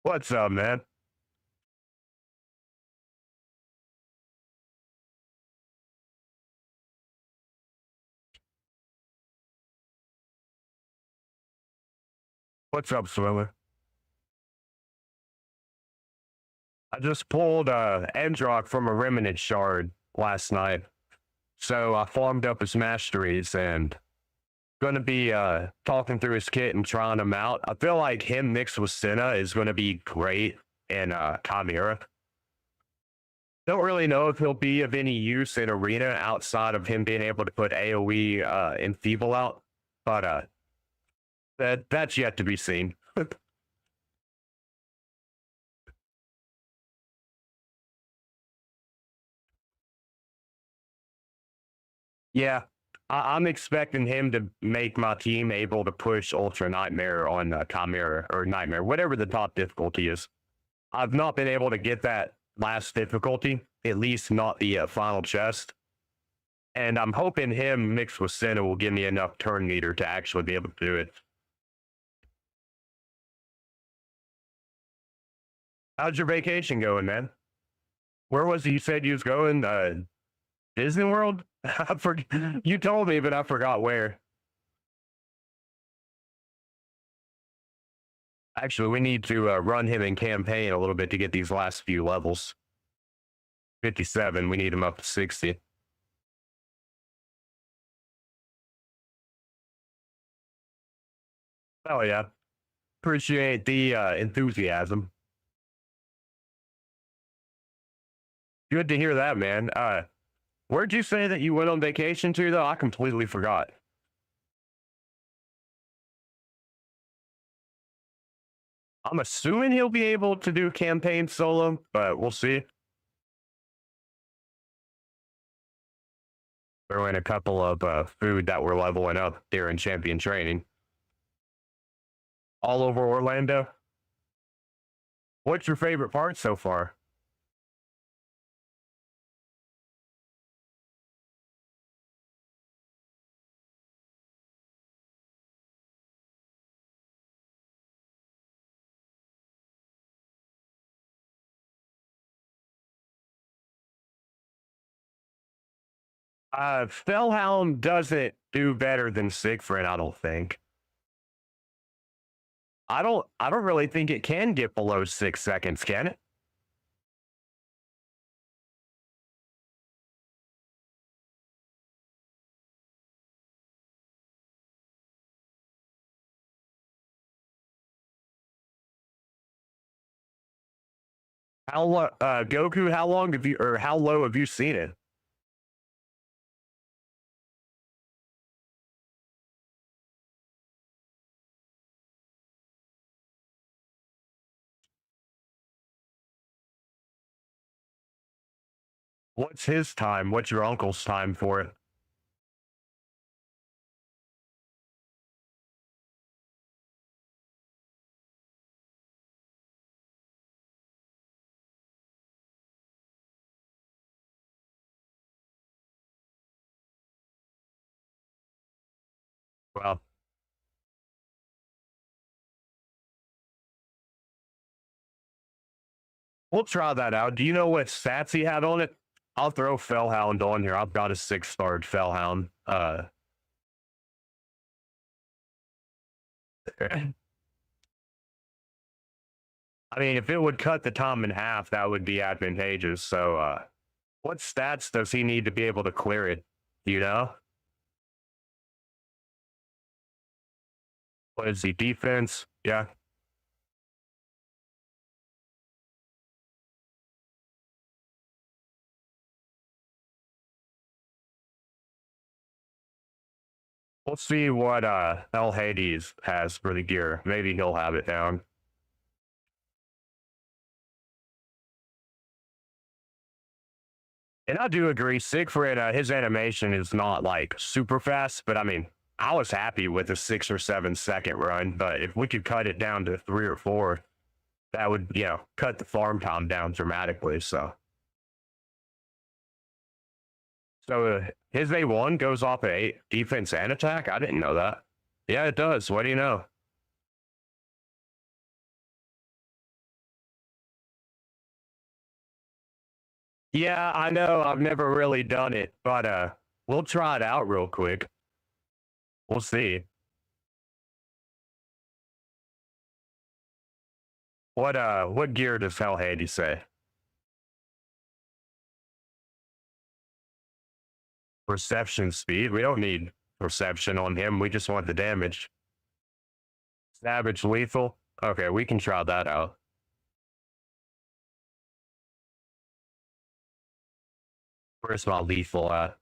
What's up, man? What's up, Swimmer? I just pulled ANDROC from a Remant Shard last night. So I farmed up his masteries and gonna be talking through his kit and trying him out. I feel like him mixed with Senna is gonna be great in Chimera. Don't really know if he'll be of any use in Arena outside of him being able to put AoE and Feeble out, but that's yet to be seen. Yeah, I'm expecting him to make my team able to push Ultra Nightmare on Chimera or Nightmare, whatever the top difficulty is. I've not been able to get that last difficulty, at least not the final chest. And I'm hoping him mixed with Senna will give me enough turn meter to actually be able to do it. How's your vacation going, man? Where was it you said you was going? Disney World? I forget. You told me, but I forgot where. Actually, we need to run him in campaign a little bit to get these last few levels. 57, we need him up to 60. Oh, yeah. Appreciate the enthusiasm. Good to hear that, man. Where'd you say that you went on vacation to, though? I completely forgot. I'm assuming he'll be able to do campaign solo, but we'll see. Throw in a couple of food that we're leveling up during champion training. All over Orlando. What's your favorite part so far? Fellhound doesn't do better than Siegfried, I don't think. I don't really think it can get below 6 seconds, can it? Goku, how long have you or how low have you seen it? What's his time? What's your uncle's time for it? Well, we'll try that out. Do you know what stats he had on it? I'll throw Fellhound on here. I've got a 6-star Fellhound. I mean, if it would cut the time in half, that would be advantageous. So, what stats does he need to be able to clear it? Do you know? What is he? Defense? Yeah. We'll see what El Hades has for the gear. Maybe he'll have it down. And I do agree, Siegfried, his animation is not like super fast, but I mean, I was happy with a 6 or 7 second run. But if we could cut it down to 3 or 4, that would, cut the farm time down dramatically. So his A1 goes off of defense and attack. I didn't know that. Yeah, it does. What do you know? Yeah, I know. I've never really done it, but we'll try it out real quick. We'll see. What gear does Hell Hades say? Perception speed. We don't need perception on him. We just want the damage. Savage lethal. Okay, we can try that out. Where's my lethal at?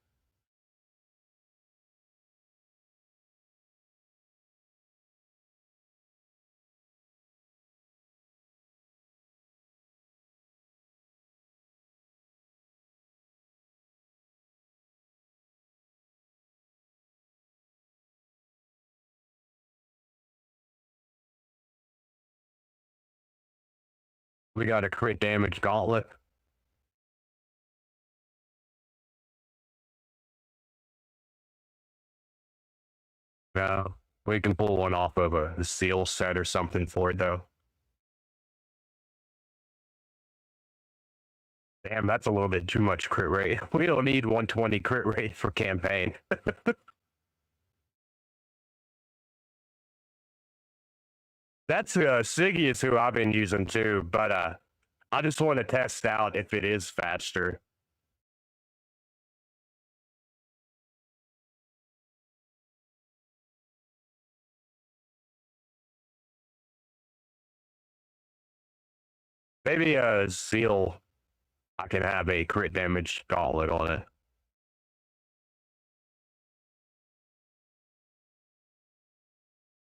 We got a crit damage gauntlet. No, we can pull one off of a seal set or something for it though. Damn, that's a little bit too much crit rate. We don't need 120 crit rate for campaign. That's Siggy is who I've been using too, but I just want to test out if it is faster. Maybe a seal. I can have a crit damage gauntlet on it.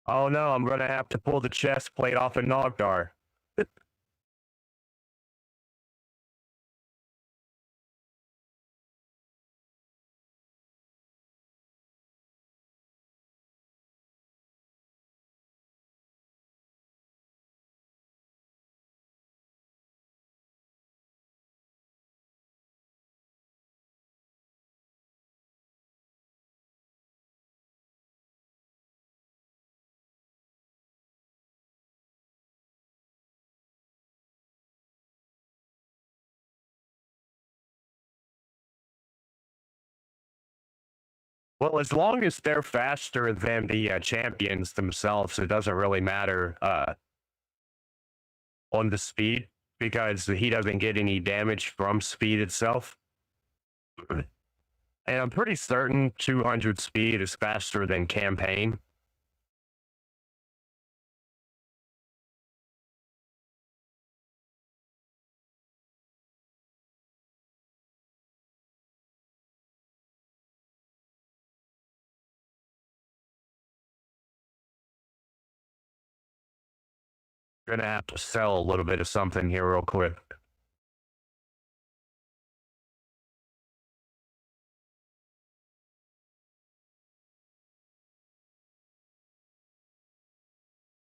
Oh no, I'm gonna have to pull the chest plate off of Nogdar. Well, as long as they're faster than the champions themselves, it doesn't really matter on the speed because he doesn't get any damage from speed itself. And I'm pretty certain 200 speed is faster than campaign. Gonna have to sell a little bit of something here real quick.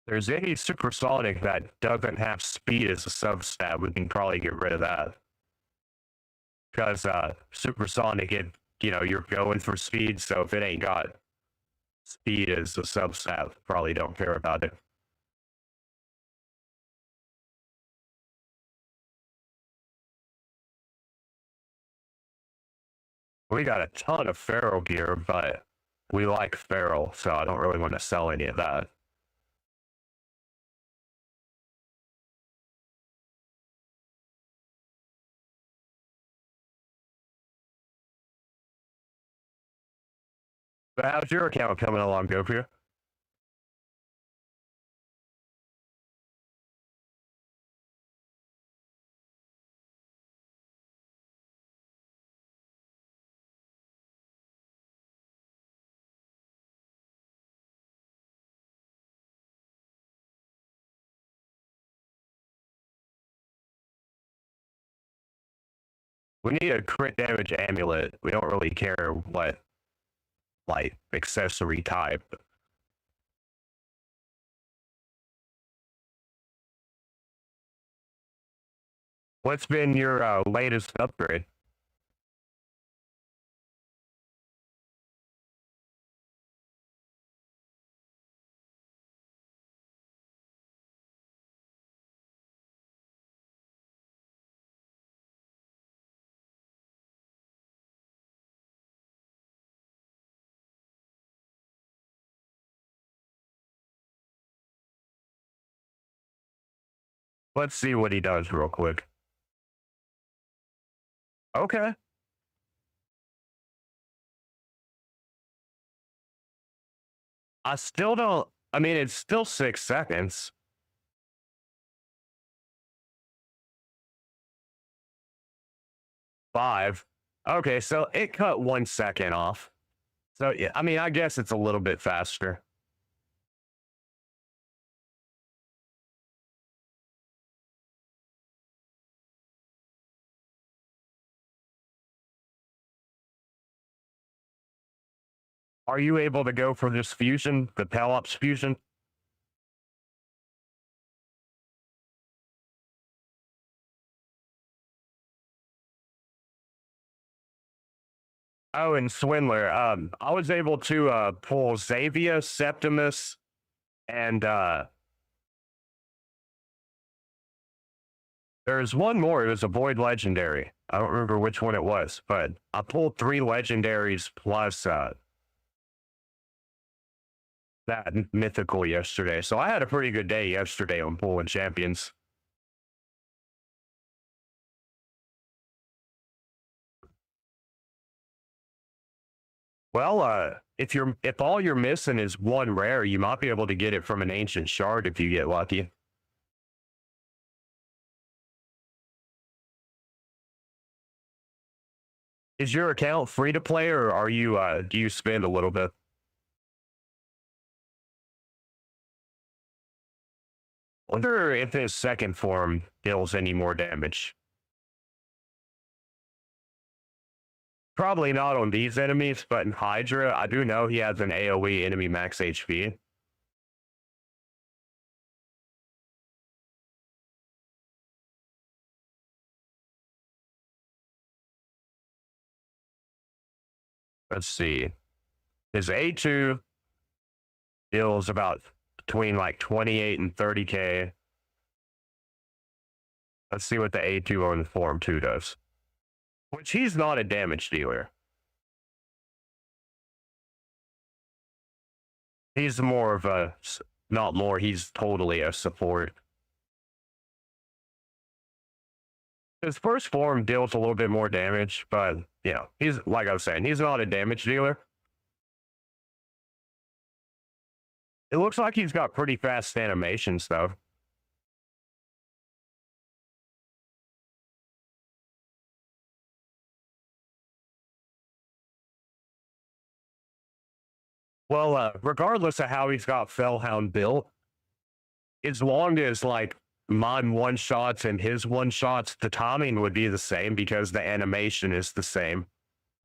There's any supersonic that doesn't have speed as a substat, we can probably get rid of that. Because supersonic, you're going for speed, so if it ain't got speed as a substat, probably don't care about it. We got a ton of feral gear, but we like feral, so I don't really want to sell any of that. But how's your account coming along, Goku? We need a crit damage amulet. We don't really care what, like, accessory type. What's been your latest upgrade? Let's see what he does real quick. Okay. I still don't. I mean, it's still 6 seconds. Five. Okay, so it cut 1 second off. So yeah, I mean, I guess it's a little bit faster. Are you able to go for this fusion, the Pelops fusion? Oh, and Swindler. I was able to pull Xavia, Septimus, and there's one more. It was a Void Legendary. I don't remember which one it was, but I pulled 3 legendaries plus that mythical yesterday. So I had a pretty good day yesterday on pulling champions. Well, if all you're missing is one rare, you might be able to get it from an ancient shard if you get lucky. Is your account free to play, or are you do you spend a little bit? Wonder if his second form deals any more damage. Probably not on these enemies, but in Hydra, I do know he has an AoE enemy max HP. Let's see. His A2 deals about between like 28 and 30k. Let's see what the A2 on the form 2 does. Which he's not a damage dealer. He's more of a, not more, he's totally a support. His first form deals a little bit more damage, but yeah, he's, like I was saying, he's not a damage dealer. It looks like he's got pretty fast animations, though. Well, regardless of how he's got Fellhound built, as long as like mine one shots and his one shots, the timing would be the same because the animation is the same.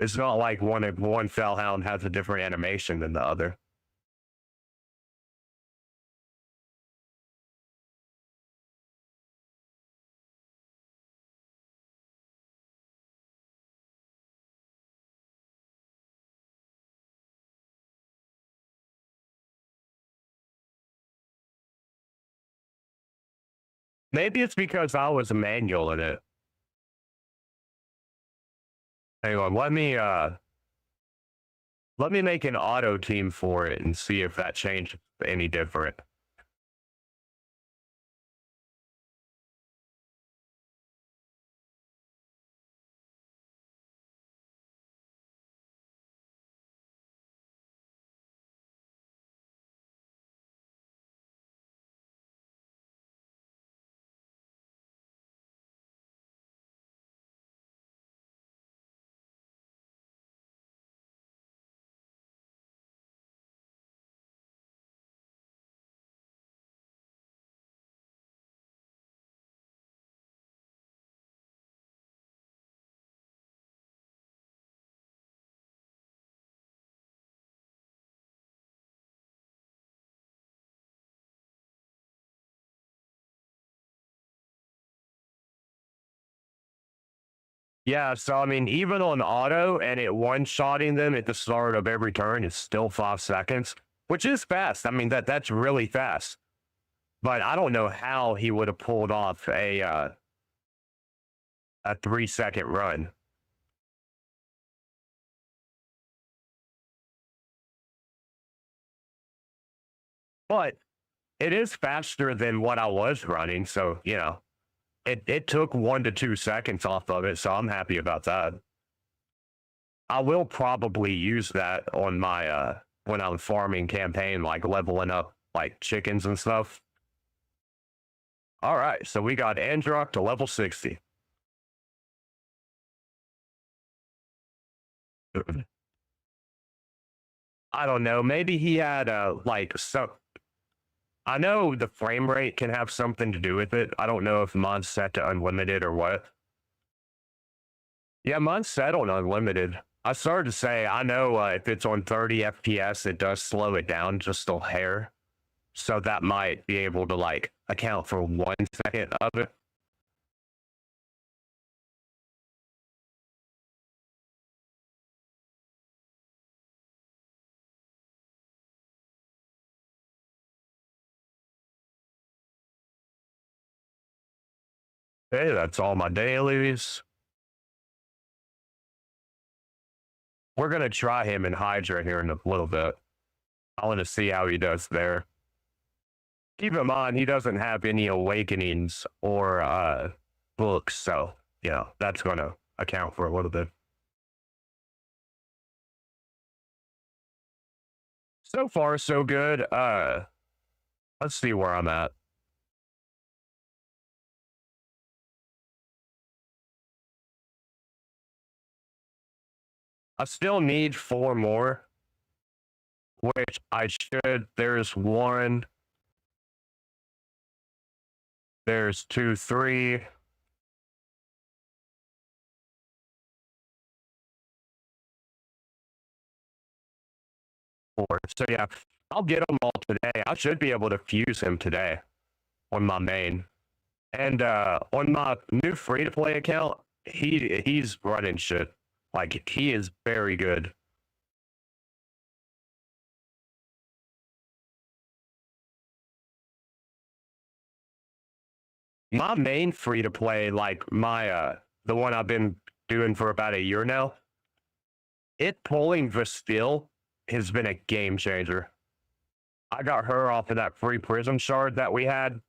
It's not like one Fellhound has a different animation than the other. Maybe it's because I was a manual in it. Hang on, let me make an auto team for it and see if that changed any different. Yeah, so I mean, even on auto and it one-shotting them at the start of every turn is still 5 seconds, which is fast. I mean, that's really fast. But I don't know how he would have pulled off a 3-second run. But it is faster than what I was running. So, you know, it took 1 to 2 seconds off of it. So I'm happy about that. I will probably use that on my, when I'm farming campaign, like leveling up like chickens and stuff. All right. So we got ANDROC to level 60. I don't know. Maybe he had like so. I know the frame rate can have something to do with it. I don't know if mine's set to unlimited or what. Yeah, mine's set on unlimited. I started to say I know if it's on 30 FPS, it does slow it down just a hair. So that might be able to like account for 1 second of it. Hey, that's all my dailies. We're gonna try him in Hydra here in a little bit. I want to see how he does there. Keep in mind, he doesn't have any awakenings or books, so yeah, that's gonna account for a little bit. So far, so good. Let's see where I'm at. I still need 4 more, which I should. There's 1. There's 2, 3. Four. So yeah, I'll get them all today. I should be able to fuse him today on my main. And on my new free-to-play account, he's running shit. Like, he is very good. My main free-to-play, like my the one I've been doing for about a year now, it pulling Vastille has been a game changer. I got her off of that free prism shard that we had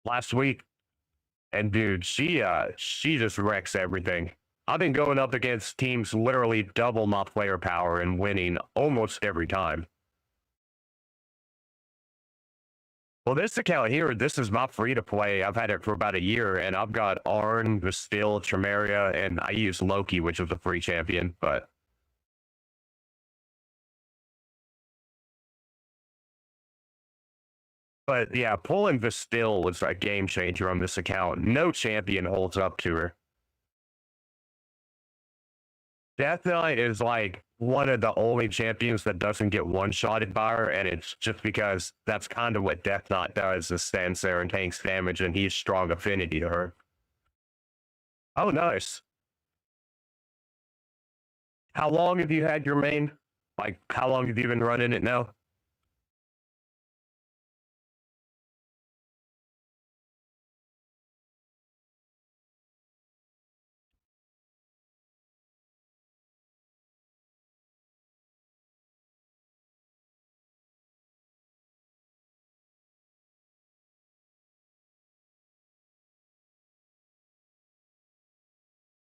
last week. And dude, she just wrecks everything. I've been going up against teams literally double my player power and winning almost every time. Well, this account here, this is my free to play. I've had it for about a year, and I've got Arn, Vastille, Chimera, and I use Loki, which is a free champion. But yeah, pulling Vastille was a game changer on this account. No champion holds up to her. Death Knight is like one of the only champions that doesn't get one-shotted by her, and it's just because that's kind of what Death Knight does, is stands there and takes damage, and he's strong affinity to her. Oh, nice. How long have you had your main? Like, how long have you been running it now?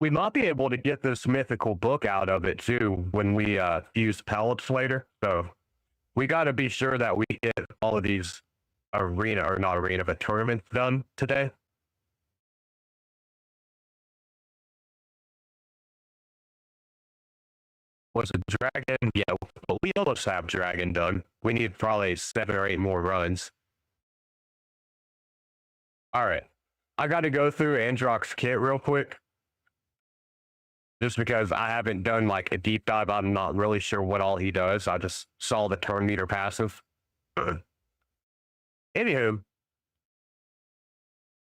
We might be able to get this mythical book out of it too when we use pellets later. So we got to be sure that we get all of these arena, or not arena, but tournaments done today. Was it dragon? Yeah, but we almost have dragon done. We need probably 7 or 8 more runs. All right. I got to go through ANDROC's kit real quick. Just because I haven't done like a deep dive, I'm not really sure what all he does. I just saw the turn meter passive. Anywho,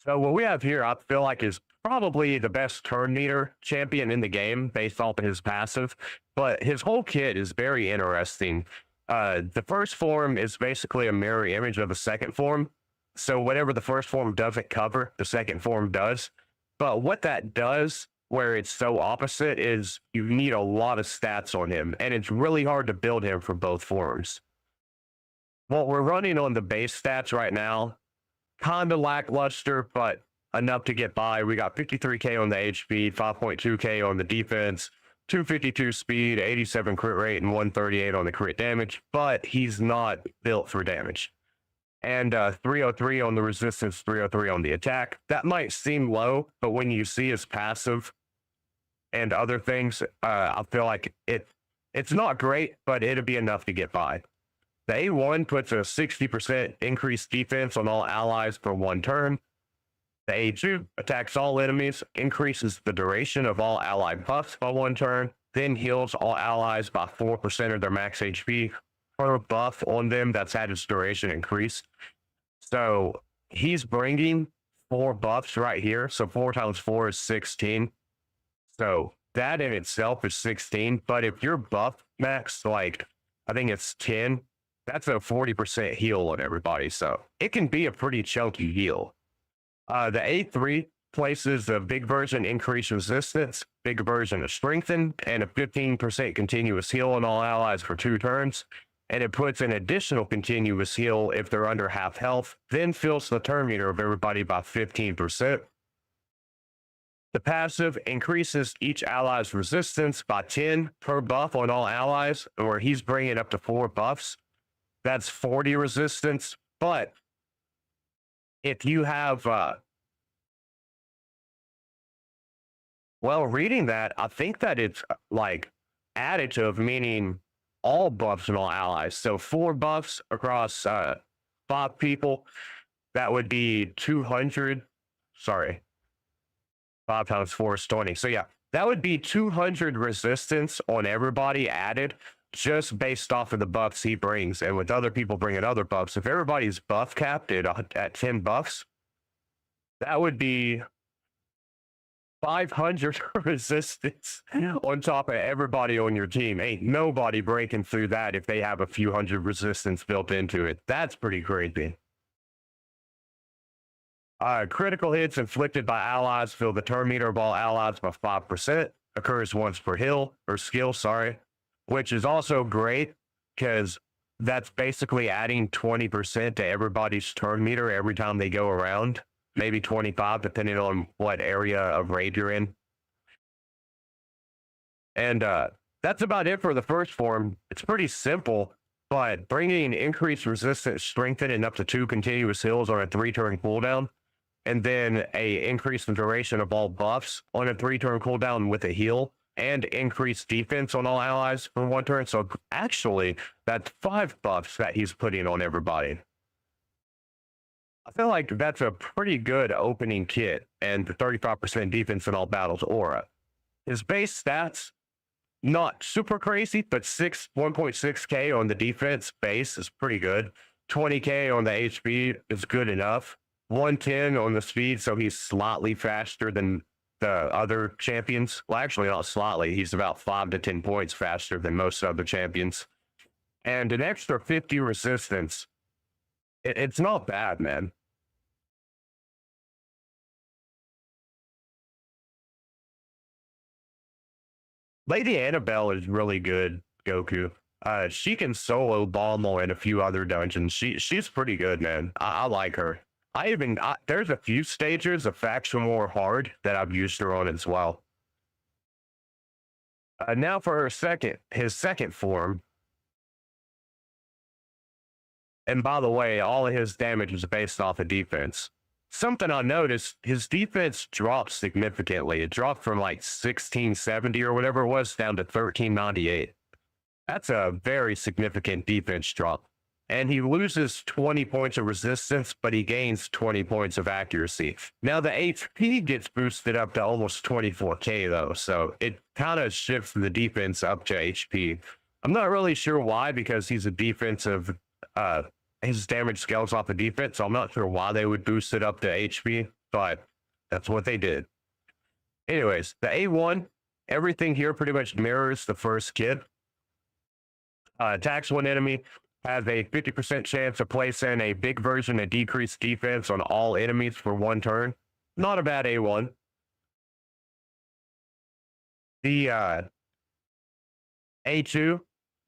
so what we have here, I feel like is probably the best turn meter champion in the game based off of his passive, but his whole kit is very interesting. The first form is basically a mirror image of the second form. So whatever the first form doesn't cover, the second form does. But what that does, where it's so opposite, is you need a lot of stats on him, and it's really hard to build him for both forms. what we're running on the base stats right now, kind of lackluster, but enough to get by. We got 53k on the HP, 5.2k on the defense, 252 speed, 87 crit rate, and 138 on the crit damage, but he's not built for damage. And 303 on the resistance, 303 on the attack. That might seem low, but when you see his passive and other things, I feel like it's not great, but it'll be enough to get by. The A1 puts a 60% increased defense on all allies for 1 turn. The A2 attacks all enemies, increases the duration of all ally buffs by 1 turn, then heals all allies by 4% of their max HP per buff on them that's had its duration increased. So he's bringing 4 buffs right here. So 4 times 4 is 16. So that in itself is 16. But if your buff max, like, I think it's 10, that's a 40% heal on everybody. So it can be a pretty chunky heal. The A3 places a big version increased resistance, big version of strengthen, and a 15% continuous heal on all allies for 2 turns. And it puts an additional continuous heal if they're under half health, then fills the turn meter of everybody by 15%. The passive increases each ally's resistance by 10 per buff on all allies, or he's bringing up to 4 buffs. That's 40 resistance. But if you have, well, reading that, I think that it's like additive, meaning all buffs and all allies. So 4 buffs across 5 people, that would be 200. Sorry, 5 times 4 is 20. So yeah, that would be 200 resistance on everybody added, just based off of the buffs he brings. And with other people bringing other buffs, if everybody's buff capped at 10 buffs, that would be 500 resistance on top of everybody on your team. Ain't nobody breaking through that if they have a few hundred resistance built into it. That's pretty crazy. Critical hits inflicted by allies fill the turn meter of all allies by 5%. Occurs once per skill, which is also great because that's basically adding 20% to everybody's turn meter every time they go around. Maybe 25, depending on what area of raid you're in. And that's about it for the first form. It's pretty simple, but bringing increased resistance, strengthen, and up to 2 continuous heals on a 3-turn cooldown, and then a increase in duration of all buffs on a 3-turn cooldown with a heal, and increased defense on all allies for 1 turn. So actually, that's 5 buffs that he's putting on everybody. I feel like that's a pretty good opening kit, and the 35% defense in all battles aura. His base stats, not super crazy, but 1.6k on the defense base is pretty good. 20k on the HP is good enough. 110 on the speed, so he's slightly faster than the other champions. Well, actually, not slightly. He's about 5 to 10 points faster than most other champions. And an extra 50 resistance. It's not bad, man. Lady Annabelle is really good, Goku. She can solo Balmor in a few other dungeons. She's pretty good, man. I like her. There's a few stages of Faction War Hard that I've used her on as well. Now for his second form. And by the way, all of his damage is based off of defense. Something I noticed, his defense dropped significantly. It dropped from like 1670 or whatever it was down to 1398. That's a very significant defense drop. And he loses 20 points of resistance, but he gains 20 points of accuracy. Now the HP gets boosted up to almost 24k though, so it kind of shifts the defense up to HP. I'm not really sure why, because he's a defensive, his damage scales off the defense, so I'm not sure why they would boost it up to HP, but that's what they did. Anyways, the A1, everything here pretty much mirrors the first kit. Attacks one enemy, has a 50% chance of placing a big version of decreased defense on all enemies for 1 turn. Not a bad A1. The A2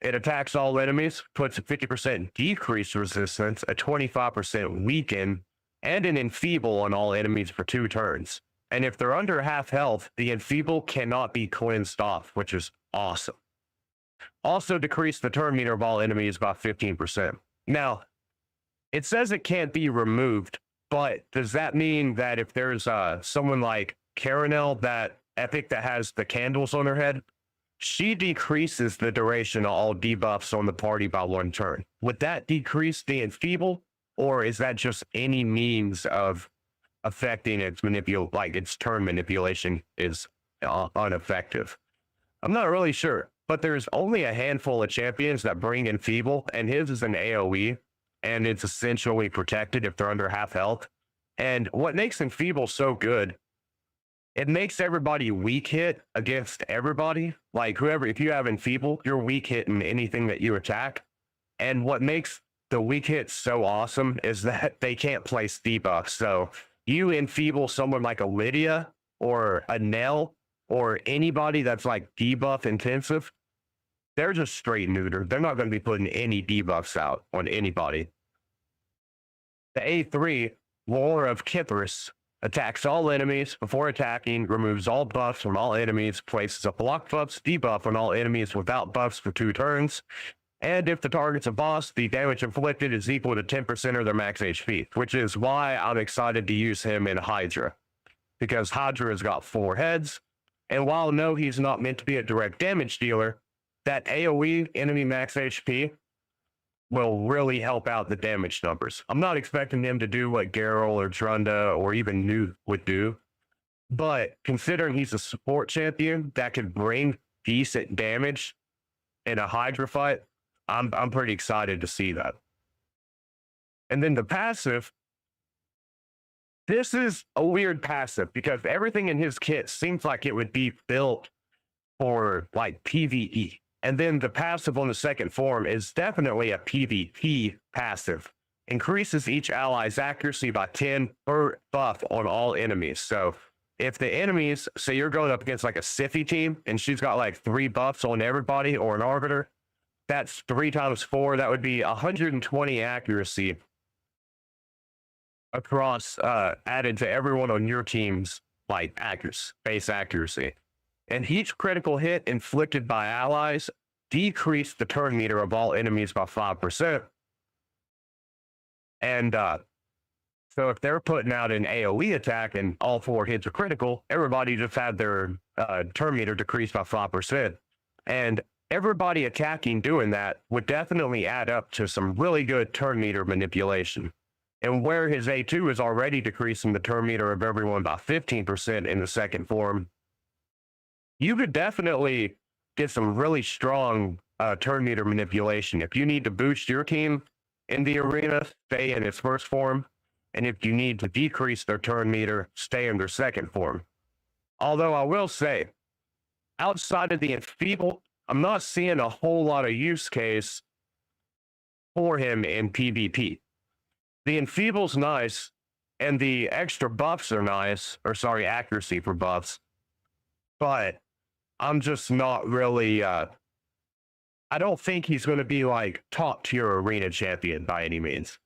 It attacks all enemies, puts a 50% decreased resistance, a 25% weaken, and an enfeeble on all enemies for 2 turns. And if they're under half health, the enfeeble cannot be cleansed off, which is awesome. Also decrease the turn meter of all enemies by 15%. Now, it says it can't be removed, but does that mean that if there's someone like Carinel, that epic that has the candles on her head, she decreases the duration of all debuffs on the party by 1 turn? Would that decrease the enfeeble, or is that just any means of affecting its its turn manipulation is ineffective? I'm not really sure, but there's only a handful of champions that bring enfeeble, and his is an AoE, and it's essentially protected if they're under half health. And what makes enfeeble so good, it makes everybody weak hit against everybody. Like whoever, if you have enfeeble, you're weak hitting anything that you attack. And what makes the weak hit so awesome is that they can't place debuffs. So you enfeeble someone like a Lydia or a Nell or anybody that's like debuff intensive, they're just straight neutered. They're not going to be putting any debuffs out on anybody. The A3, War of Kithris, attacks all enemies before attacking, removes all buffs from all enemies, places a block buffs debuff on all enemies without buffs for 2 turns, and if the target's a boss, the damage inflicted is equal to 10% of their max HP, which is why I'm excited to use him in Hydra, because Hydra has got 4 heads, and while no, he's not meant to be a direct damage dealer, that AoE enemy max HP will really help out the damage numbers. I'm not expecting him to do what Geralt or Trunda or even Nuke would do, but considering he's a support champion that could bring decent damage in a Hydra fight, I'm pretty excited to see that. And then the passive, this is a weird passive because everything in his kit seems like it would be built for like PvE. And then the passive on the second form is definitely a PvP passive. Increases each ally's accuracy by 10 per buff on all enemies. So if the enemies, say you're going up against like a Siphi team and she's got like 3 buffs on everybody or an Arbiter, that's 3 times 4. That would be 120 accuracy across added to everyone on your team's like accuracy, base accuracy. And each critical hit inflicted by allies decreased the turn meter of all enemies by 5%. And so if they're putting out an AoE attack and all 4 hits are critical, everybody just had their turn meter decreased by 5%. And everybody attacking doing that would definitely add up to some really good turn meter manipulation. And where his A2 is already decreasing the turn meter of everyone by 15% in the second form, you could definitely get some really strong turn meter manipulation. If you need to boost your team in the arena, stay in its first form. And if you need to decrease their turn meter, stay in their second form. Although I will say, outside of the enfeeble, I'm not seeing a whole lot of use case for him in PvP. The enfeeble's nice, and the extra buffs are nice, or sorry, accuracy for buffs. But I'm just not really, I don't think he's going to be like top tier arena champion by any means.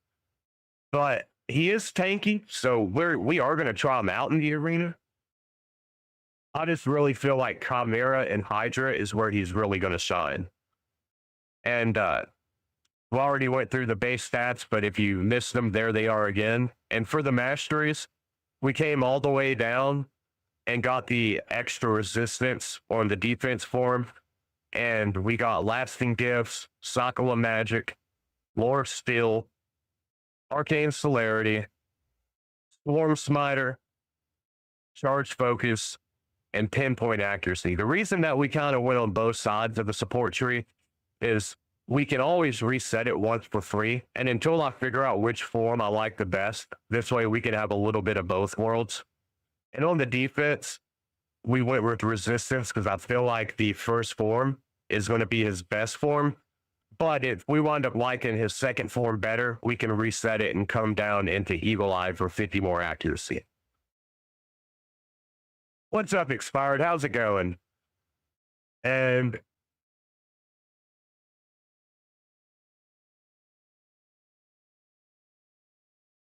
But he is tanky, so we are going to try him out in the arena. I just really feel like Chimera and Hydra is where he's really going to shine. And we already went through the base stats, but if you missed them, there they are again. And for the masteries, we came all the way down and got the extra resistance on the defense form. And we got lasting gifts, Sockle of Magic, Lore of Steel, Arcane Celerity, Swarm Smiter, Charge Focus, and Pinpoint Accuracy. The reason that we kind of went on both sides of the support tree is we can always reset it once for free. And until I figure out which form I like the best, this way we can have a little bit of both worlds. And on the defense, we went with resistance because I feel like the first form is going to be his best form. But if we wind up liking his second form better, we can reset it and come down into Eagle Eye for 50 more accuracy. What's up, Expired? How's it going? And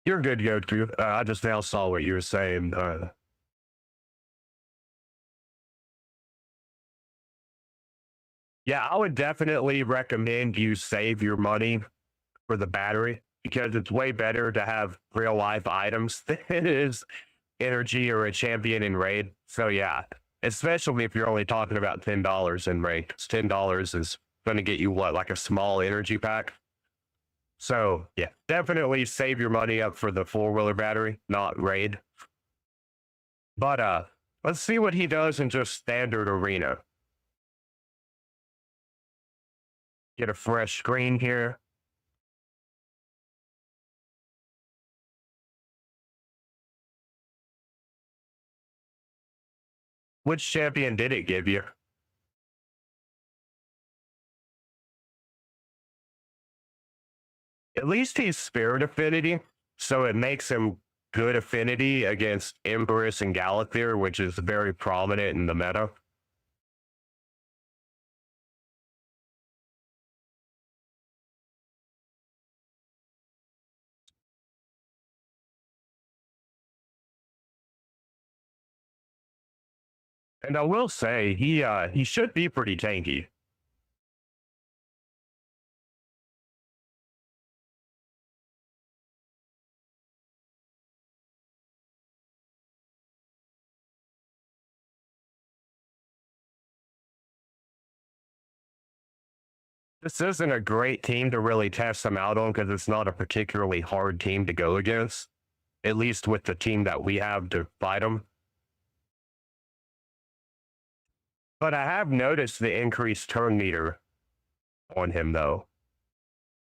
You're good, Goku. I just now saw what you were saying. Yeah, I would definitely recommend you save your money for the battery because it's way better to have real life items than it is energy or a champion in raid. So yeah, especially if you're only talking about $10 in raid. 'Cause $10 is going to get you what, like a small energy pack. So yeah, definitely save your money up for the 4-wheeler battery, not raid. But let's see what he does in just standard arena. Get a fresh screen here. Which champion did it give you? At least he's Spirit Affinity, so it makes him good affinity against Empress and Galathir, which is very prominent in the meta. And I will say he should be pretty tanky. This isn't a great team to really test him out on because it's not a particularly hard team to go against, at least with the team that we have to fight him. But I have noticed the increased turn meter on him though.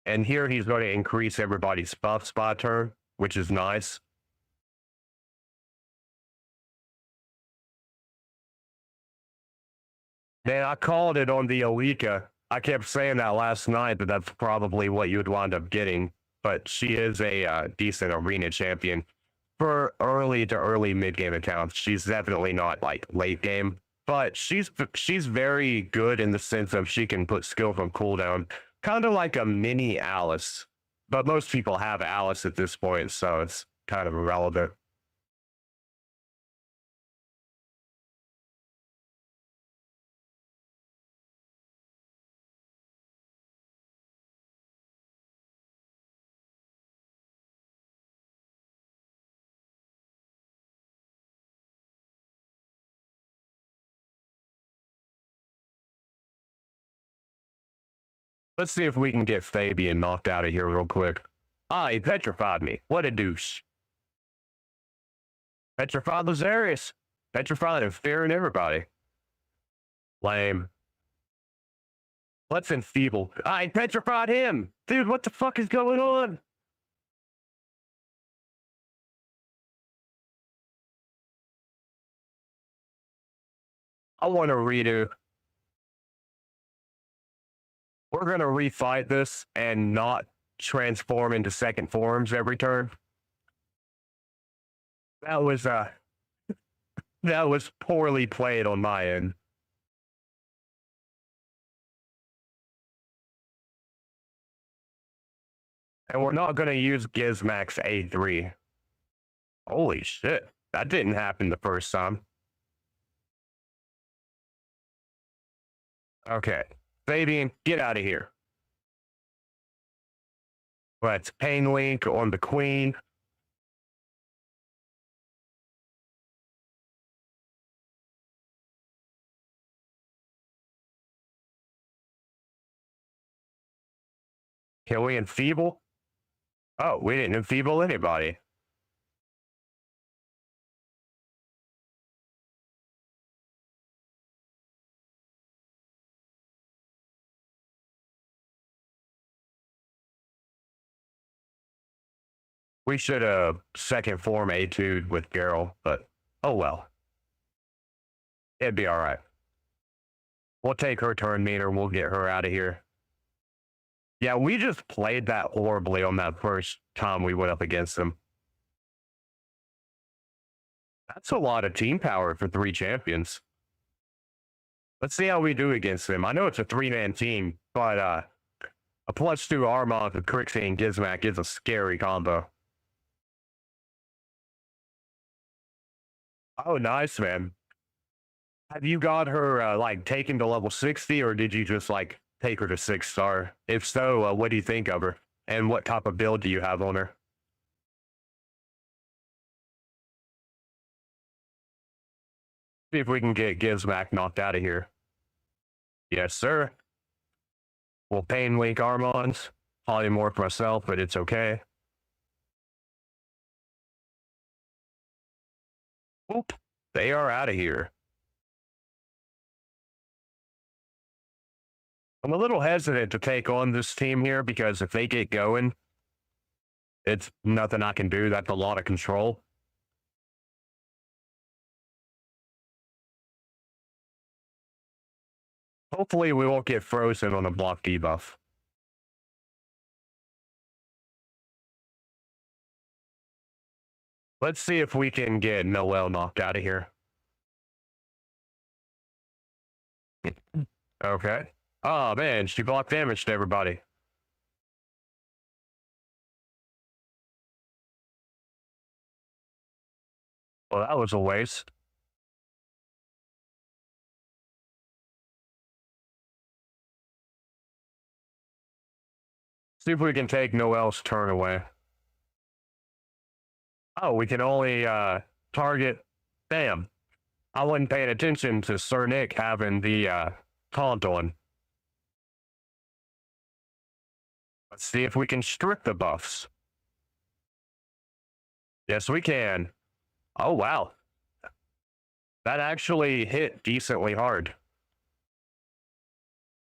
And here he's going to increase everybody's buff spot turn, which is nice. Man, I called it on the Alika. I kept saying that last night that that's probably what you would wind up getting. But she is a decent arena champion for early to early mid game accounts. She's definitely not like late game, but she's very good in the sense of she can put skill from cooldown, kind of like a mini Alice. But most people have Alice at this point, so it's kind of irrelevant. Let's see if we can get Fabian knocked out of here real quick. Ah, he petrified me. What a douche. Petrified Lazarius. Petrified and fearing everybody. Lame. Let's enfeeble. I petrified him. Dude, what the fuck is going on? I want to redo. We're going to refight this and not transform into second forms every turn. That was poorly played on my end. And we're not going to use Gizmax A3. Holy shit. That didn't happen the first time. Okay. Fabian, get out of here. Let's Pain Link on the Queen. Can we enfeeble? Oh, we didn't enfeeble anybody. We should have second form A2 with Geralt, but oh well. It'd be all right. We'll take her turn meter. We'll get her out of here. Yeah, we just played that horribly on that first time we went up against them. That's a lot of team power for 3 champions. Let's see how we do against them. I know it's a 3-man team, but a +2 Armand with Crixie and Gizmac is a scary combo. Oh, nice, man. Have you got her like taken to level 60, or did you just like take her to 6 star? If so, what do you think of her? And what type of build do you have on her? See if we can get Gizmac knocked out of here. Yes, sir. We'll Pain Link Armons. Polymorph myself, but it's okay. Oop. They are out of here. I'm a little hesitant to take on this team here because if they get going, it's nothing I can do. That's a lot of control. Hopefully, we won't get frozen on a block debuff. Let's see if we can get Noelle knocked out of here. Okay. Oh, man, she blocked damage to everybody. Well, that was a waste. See if we can take Noelle's turn away. Oh, we can only target. Damn. I wasn't paying attention to Sir Nick having the CONTOL. Let's see if we can strip the buffs. Yes, we can. Oh, wow. That actually hit decently hard.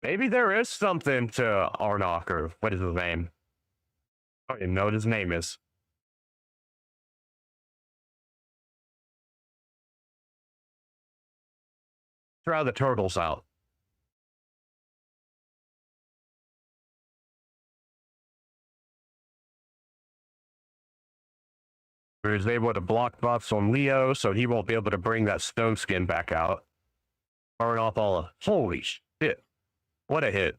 Maybe there is something to ANDROC, or what is his name? I don't even know what his name is. Try the turtles out. He was able to block buffs on Leo, so he won't be able to bring that stone skin back out. Burn off all of... Holy shit. What a hit.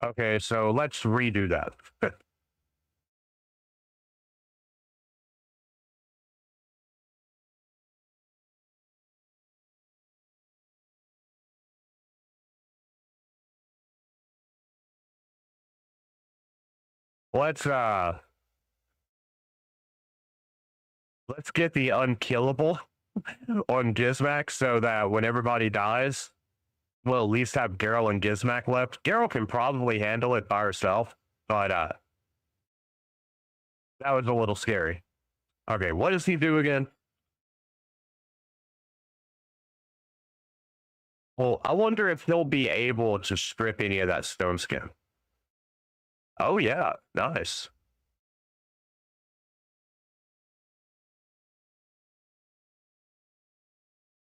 Okay, so let's redo that. Let's let's get the unkillable on Gizmac so that when everybody dies, we'll at least have Geralt and Gizmac left. Geralt can probably handle it by herself, but that was a little scary. Okay, what does he do again? Well, I wonder if he'll be able to strip any of that stone skin. Oh yeah, nice.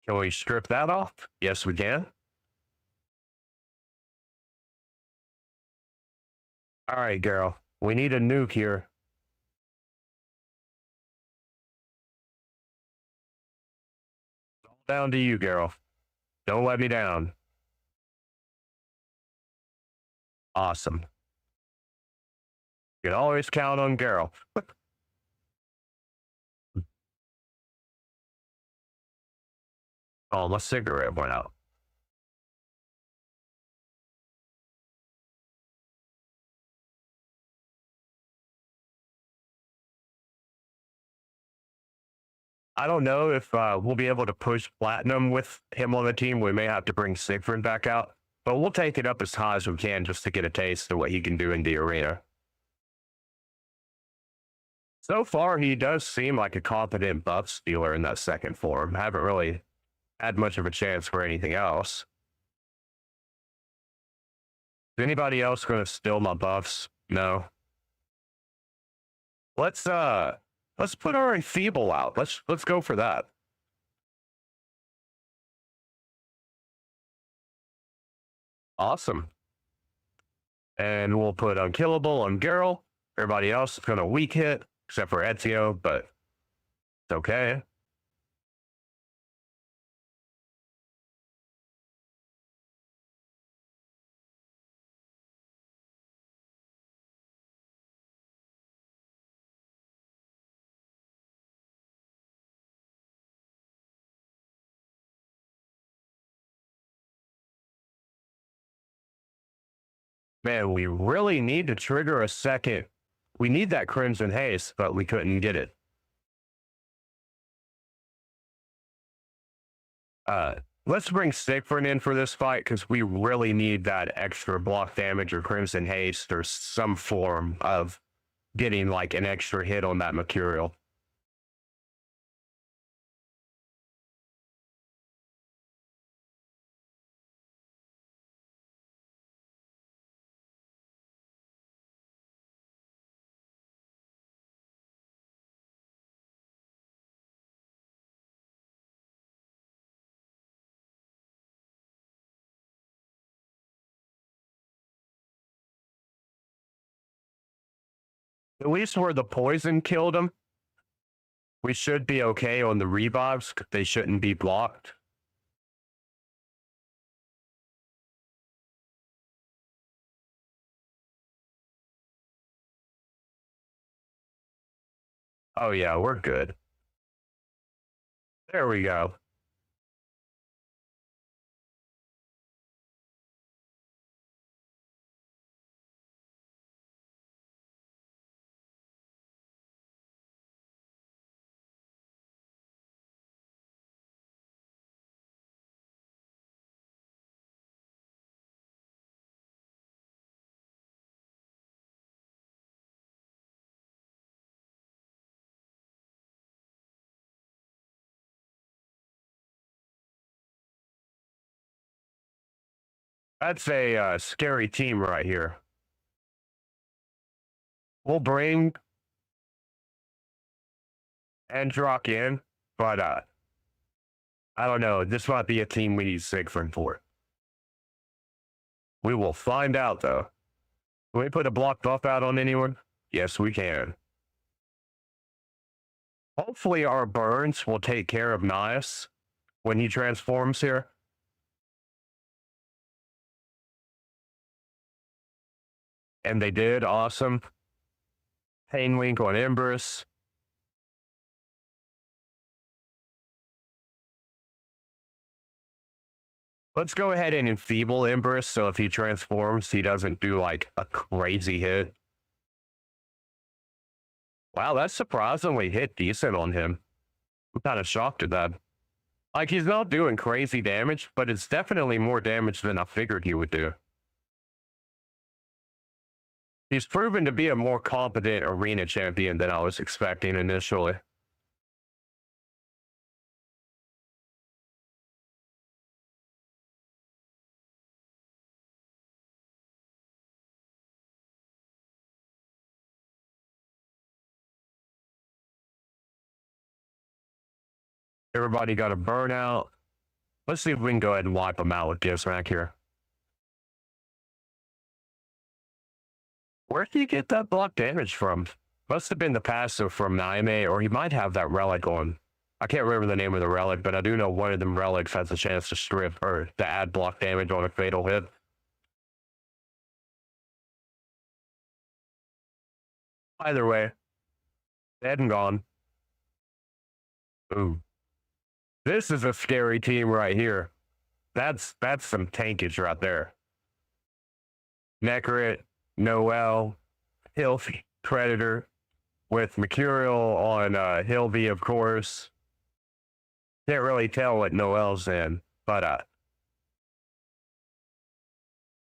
Can we strip that off? Yes, we can. All right, girl. We need a nuke here. All down to you, girl. Don't let me down. Awesome. You can always count on girl. Oh, my cigarette went out. I don't know if we'll be able to push platinum with him on the team. We may have to bring Siegfried back out, but we'll take it up as high as we can just to get a taste of what he can do in the arena. So far, he does seem like a competent buff stealer in that second form. Haven't really had much of a chance for anything else. Is anybody else going to steal my buffs? No. Let's put our Enfeeble out. Let's go for that. Awesome. And we'll put Unkillable on Geralt. Everybody else is going to weak hit, except for Ezio, but it's okay. Man, we really need to trigger a second. We need that Crimson Haste, but we couldn't get it. Let's bring Siegfried in for this fight because we really need that extra block damage or Crimson Haste or some form of getting like an extra hit on that Mercurial. At least where the poison killed him, we should be okay on the revives. They shouldn't be blocked. Oh yeah, we're good. There we go. That's a scary team right here. We'll bring ANDROC in, but I don't know. This might be a team we need Siegfried for. We will find out though. Can we put a block buff out on anyone? Yes, we can. Hopefully our burns will take care of Nias when he transforms here. And they did. Awesome. Painwink on Empress. Let's go ahead and enfeeble Empress so if he transforms, he doesn't do like a crazy hit. Wow, that's surprisingly hit decent on him. I'm kind of shocked at that. Like, he's not doing crazy damage, but it's definitely more damage than I figured he would do. He's proven to be a more competent arena champion than I was expecting initially. Everybody got a burnout. Let's see if we can go ahead and wipe them out with Gizmack here. Where did he get that block damage from? Must have been the passive from Naime, or he might have that relic on. I can't remember the name of the relic, but I do know one of them relics has a chance to strip or to add block damage on a fatal hit. Either way, dead and gone. Ooh. This is a scary team right here. That's some tankage right there. Necrit, Noel, Hilfy, Predator, with Mercurial on Hilvy, of course. Can't really tell what Noel's in, but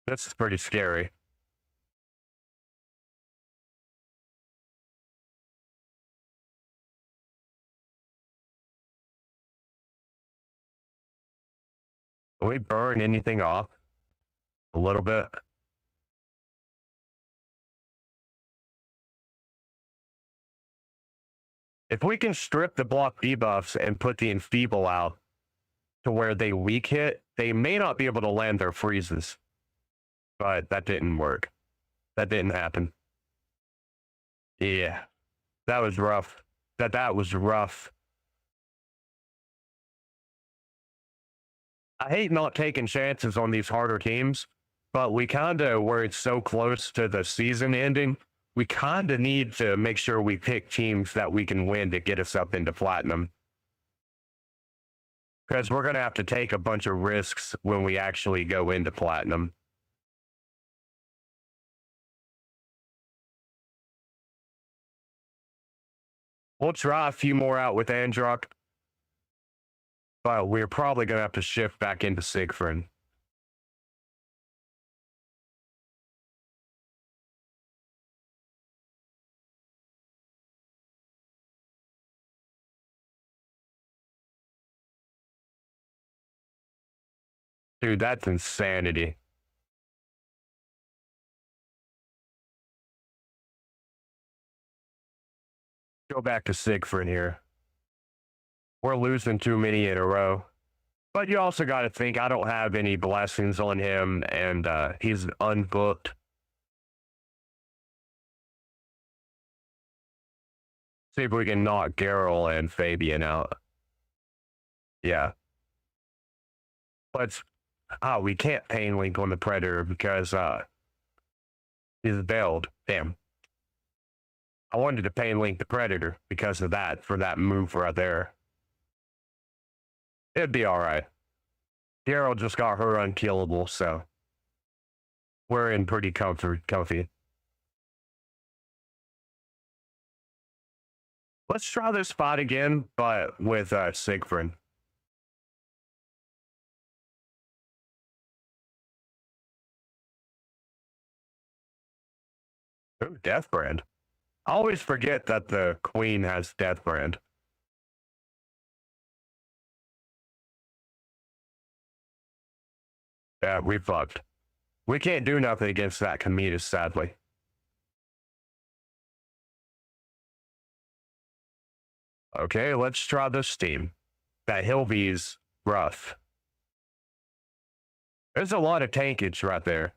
this is pretty scary. Can we burn anything off? A little bit. If we can strip the block debuffs and put the Enfeeble out to where they weak hit, they may not be able to land their freezes. But that didn't work. That didn't happen. Yeah. That was rough. That was rough. I hate not taking chances on these harder teams, but we kind of, where it's so close to the season ending, we kind of need to make sure we pick teams that we can win to get us up into platinum. Because we're going to have to take a bunch of risks when we actually go into platinum. We'll try a few more out with ANDROC, but we're probably going to have to shift back into Siegfried. Dude, that's insanity. Go back to Siegfried here. We're losing too many in a row. But you also got to think I don't have any blessings on him, and he's unbooked. See if we can knock Geralt and Fabian out. Yeah. But we can't pain link on the Predator because he's bailed. Damn. I wanted to pain link the Predator because of that, for that move right there. It'd be alright. Geralt just got her unkillable, so we're in pretty comfy. Let's try this spot again, but with Siegfried. Ooh, Deathbrand. I always forget that the Queen has Deathbrand. Yeah, we fucked. We can't do nothing against that Chimera, sadly. Okay, let's try this team. That Hilby's rough. There's a lot of tankage right there.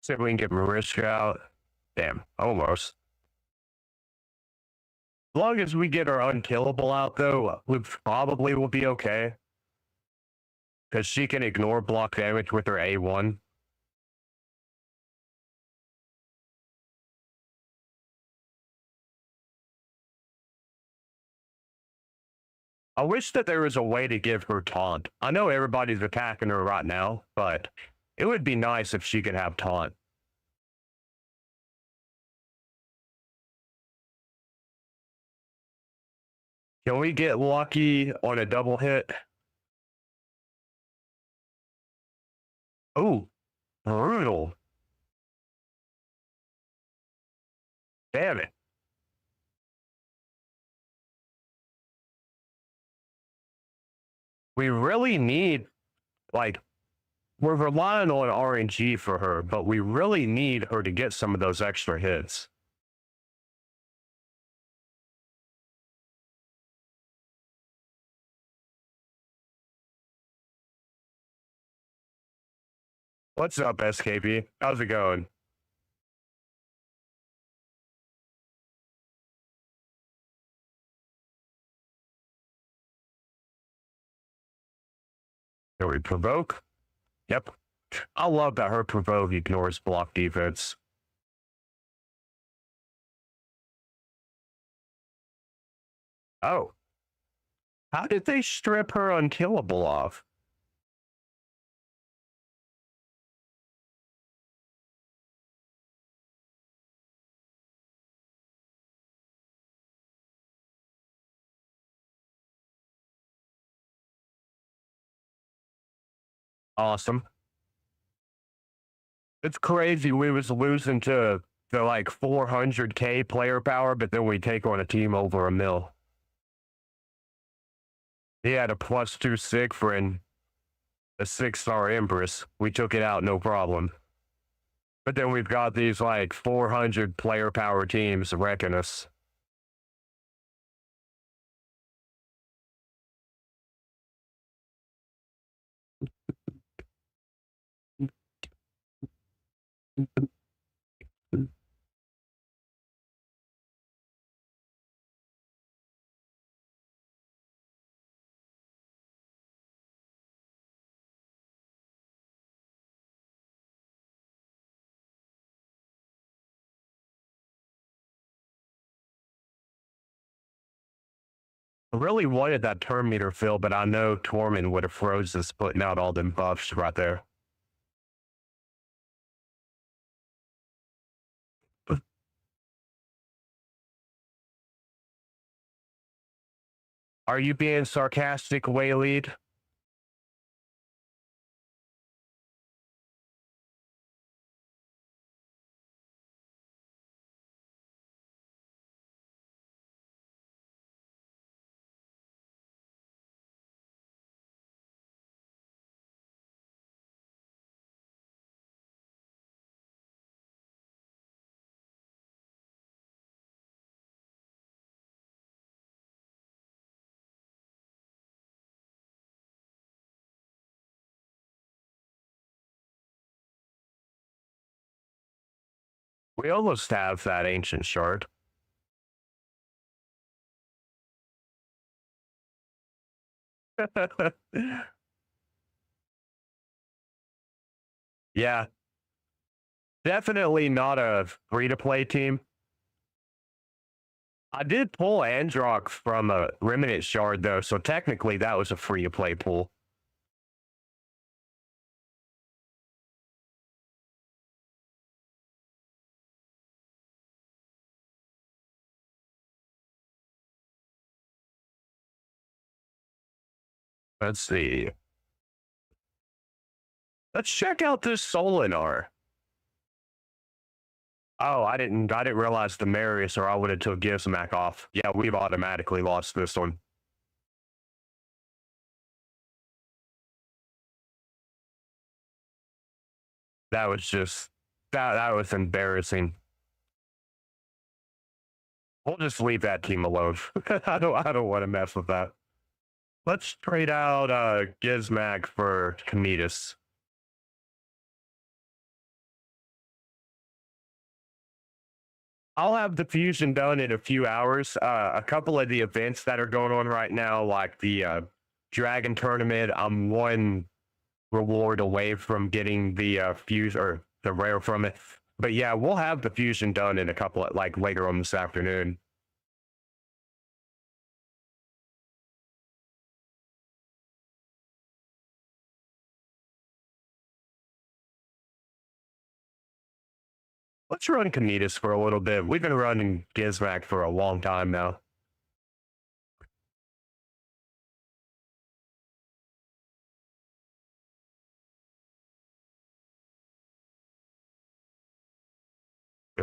See if we can get Mariska out. Damn, almost. As long as we get our unkillable out, though, we probably will be okay. Because she can ignore block damage with her A1. I wish that there was a way to give her taunt. I know everybody's attacking her right now, but it would be nice if she could have taunt. Can we get lucky on a double hit? Oh, brutal. Damn it. We really need, like, we're relying on RNG for her, but we really need her to get some of those extra hits. What's up, SKP? How's it going? Can we provoke? Yep. I love that her provoke ignores block defense. Oh. How did they strip her unkillable off? Awesome. It's crazy we was losing to the like 400k player power, but then we take on a team over a mil. He had a +2 Siegfried and a 6-star Empress. We took it out, no problem. But then we've got these like 400 player power teams wrecking us. I really wanted that turn meter fill, but I know Tormund would have froze us putting out all them buffs right there. Are you being sarcastic, Waylead? We almost have that ancient shard. Yeah, definitely not a free-to-play team. I did pull ANDROC from a Remant Shard, though, so technically that was a free-to-play pull. Let's see. Let's check out this Solinar. Oh, I didn't realize the Marius, or I would have took Gizmac off. Yeah, we've automatically lost this one. That was just that was embarrassing. We'll just leave that team alone. I don't want to mess with that. Let's trade out Gizmac for Cometus. I'll have the fusion done in a few hours. A couple of the events that are going on right now, like the Dragon Tournament, I'm one reward away from getting the fuse or the rare from it. But yeah, we'll have the fusion done in a couple of like later on this afternoon. Let's run Cometus for a little bit. We've been running Gizmac for a long time now.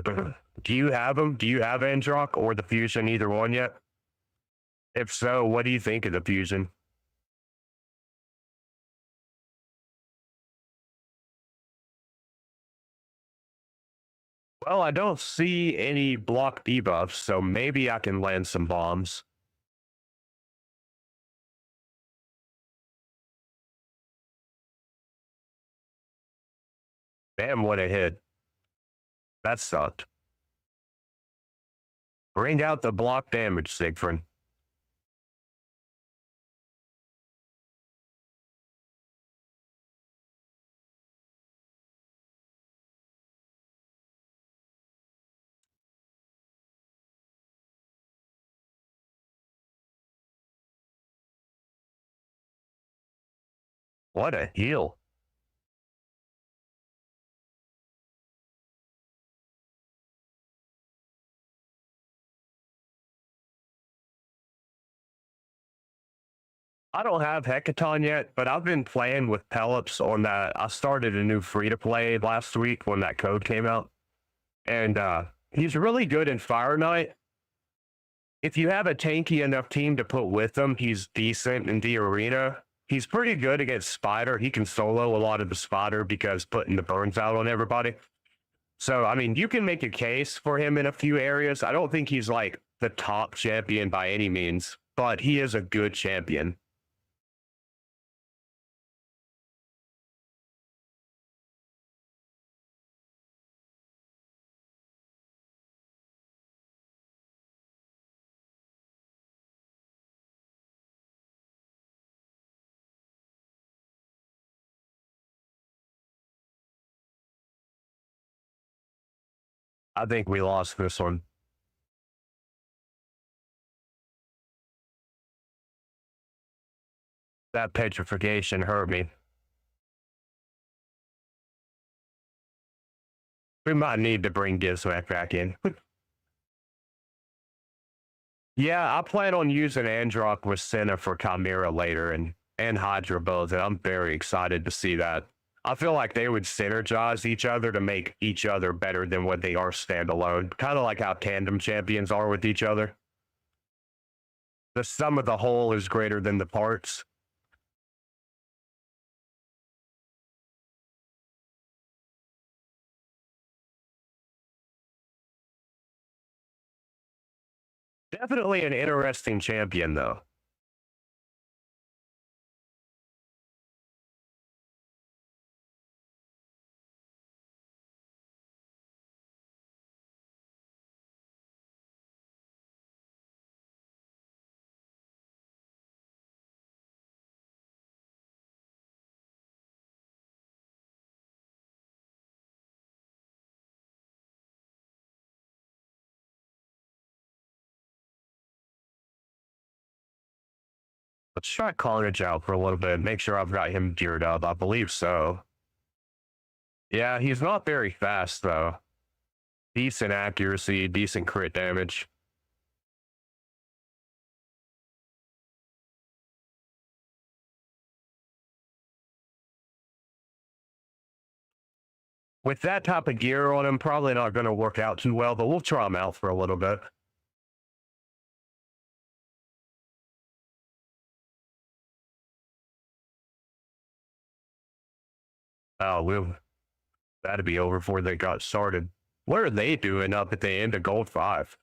Do you have them? Do you have ANDROC or the fusion, either one yet? If so, what do you think of the fusion? Well, I don't see any block debuffs, so maybe I can land some bombs. Damn, what a hit. That sucked. Bring out the block damage, Siegfried. What a heal. I don't have Hecaton yet, but I've been playing with Pelops on that. I started a new free-to-play last week when that code came out. And he's really good in Fire Knight. If you have a tanky enough team to put with him, he's decent in the arena. He's pretty good against Spider. He can solo a lot of the Spider because putting the burns out on everybody. So, I mean, you can make a case for him in a few areas. I don't think he's like the top champion by any means, but he is a good champion. I think we lost this one. That petrification hurt me. We might need to bring Gizmac back in. Yeah, I plan on using ANDROC with Senna for Chimera later and Hydra both, and I'm very excited to see that. I feel like they would synergize each other to make each other better than what they are standalone. Kind of like how tandem champions are with each other. The sum of the whole is greater than the parts. Definitely an interesting champion, though. Let's try Carnage out for a little bit. Make sure I've got him geared up. I believe so. Yeah, he's not very fast, though. Decent accuracy, decent crit damage. With that type of gear on him, probably not going to work out too well, but we'll try him out for a little bit. Oh, that'd be over before they got started. What are they doing up at the end of Gold 5?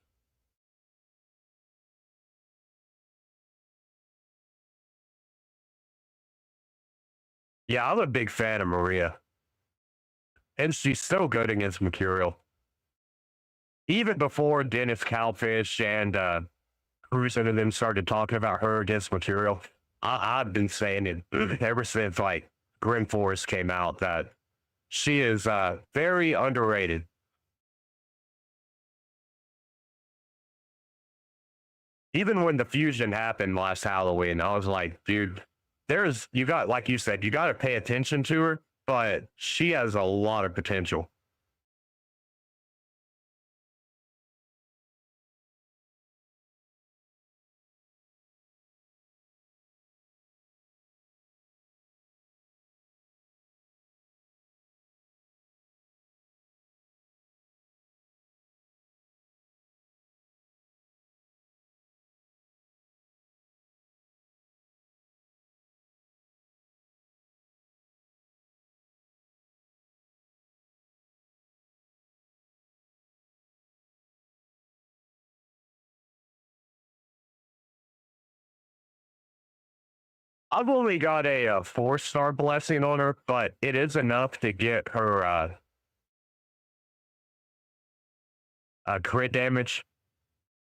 Yeah, I'm a big fan of Maria. And she's so good against Mercurial. Even before Dennis Cowfish and Cruiser and them started talking about her against Mercurial, I've been saying it ever since like Grim Forest came out that she is very underrated. Even when the fusion happened last Halloween, I was like, dude, you got, like you said, you got to pay attention to her, but she has a lot of potential. I've only got a 4-star blessing on her, but it is enough to get her crit damage,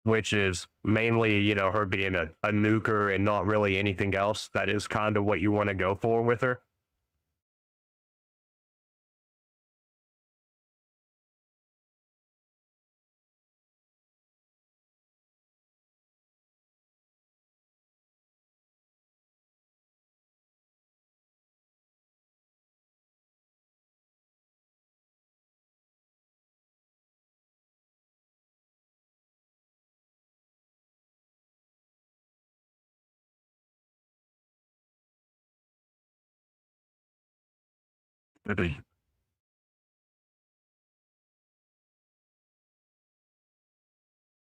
which is mainly, her being a nuker and not really anything else. That is kind of what you want to go for with her.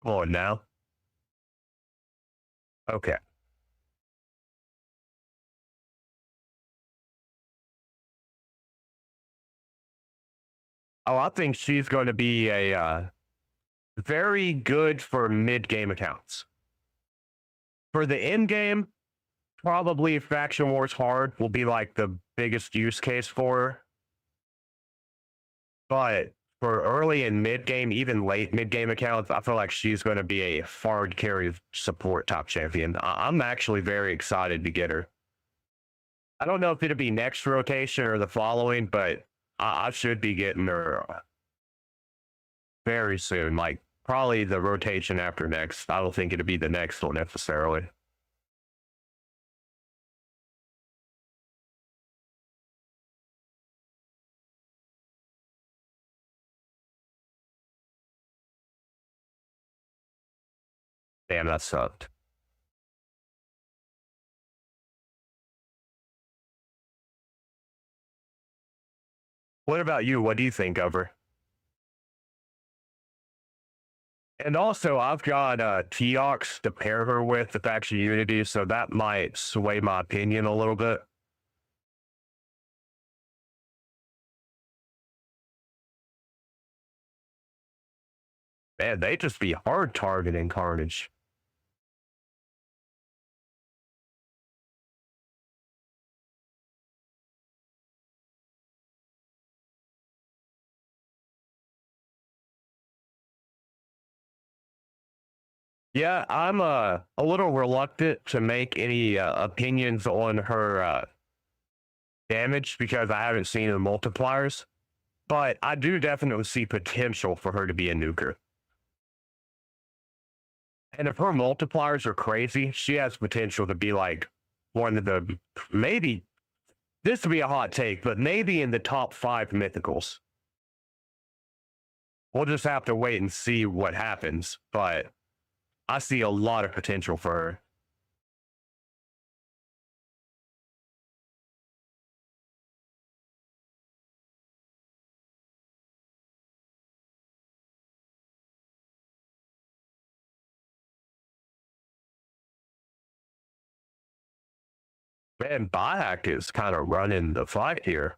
Oh, now? Okay. Oh, I think she's going to be a very good for mid-game accounts. For the end game, probably Faction Wars Hard will be like the biggest use case for her. But for early and mid game, even late mid game accounts, I feel like she's going to be a hard carry support top champion. I'm actually very excited to get her. I don't know if it'll be next rotation or the following, but I should be getting her very soon. Like probably the rotation after next. I don't think it'll be the next one necessarily. Damn, that sucked. What about you? What do you think of her? And also, I've got Teox to pair her with Faction Unity, so that might sway my opinion a little bit. Man, they just be hard targeting Carnage. Yeah, I'm a little reluctant to make any opinions on her damage because I haven't seen the multipliers, but I do definitely see potential for her to be a nuker. And if her multipliers are crazy, she has potential to be like one of the maybe this would be a hot take, but maybe in the top 5 mythicals. We'll just have to wait and see what happens, but I see a lot of potential for her. Man, Bayak is kind of running the fight here.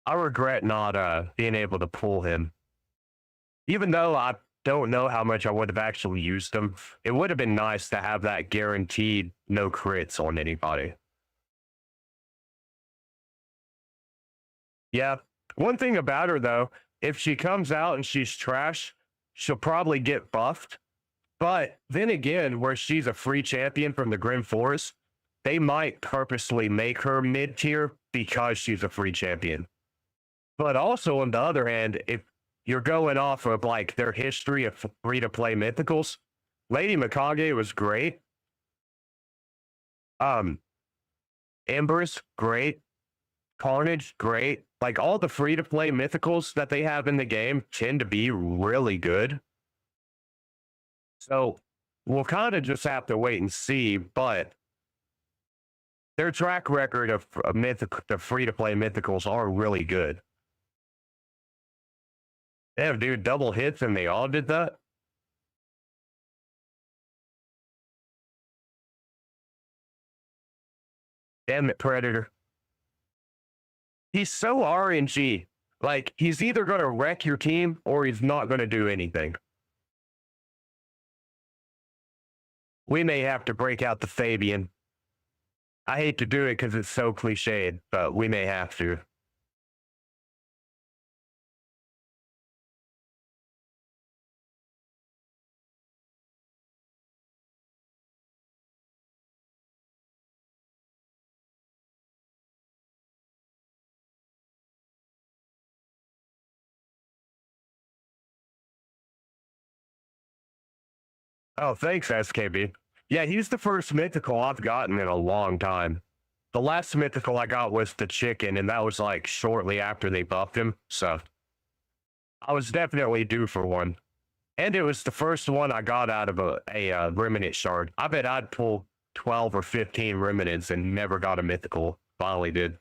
I regret not being able to pull him. Even though I don't know how much I would have actually used him, it would have been nice to have that guaranteed no crits on anybody. Yeah. One thing about her though, if she comes out and she's trash, she'll probably get buffed. But then again, where she's a free champion from the Grim Forest, they might purposely make her mid tier because she's a free champion. But also, on the other hand, if you're going off of like their history of free to play mythicals, Lady Mikage was great. Um, Embers, great. Carnage, great. Like all the free to play mythicals that they have in the game tend to be really good. So we'll kind of just have to wait and see. But their track record of the free to play mythicals are really good. Damn, dude, double hits and they all did that. Damn it, Predator. He's so RNG. Like, he's either going to wreck your team or he's not going to do anything. We may have to break out the Fabian. I hate to do it because it's so cliched, but we may have to. Oh, thanks, SKB. Yeah, he's the first mythical I've gotten in a long time. The last mythical I got was the chicken, and that was like shortly after they buffed him. So I was definitely due for one. And it was the first one I got out of a Remant Shard. I bet I'd pull 12 or 15 Remnants and never got a mythical. Finally did.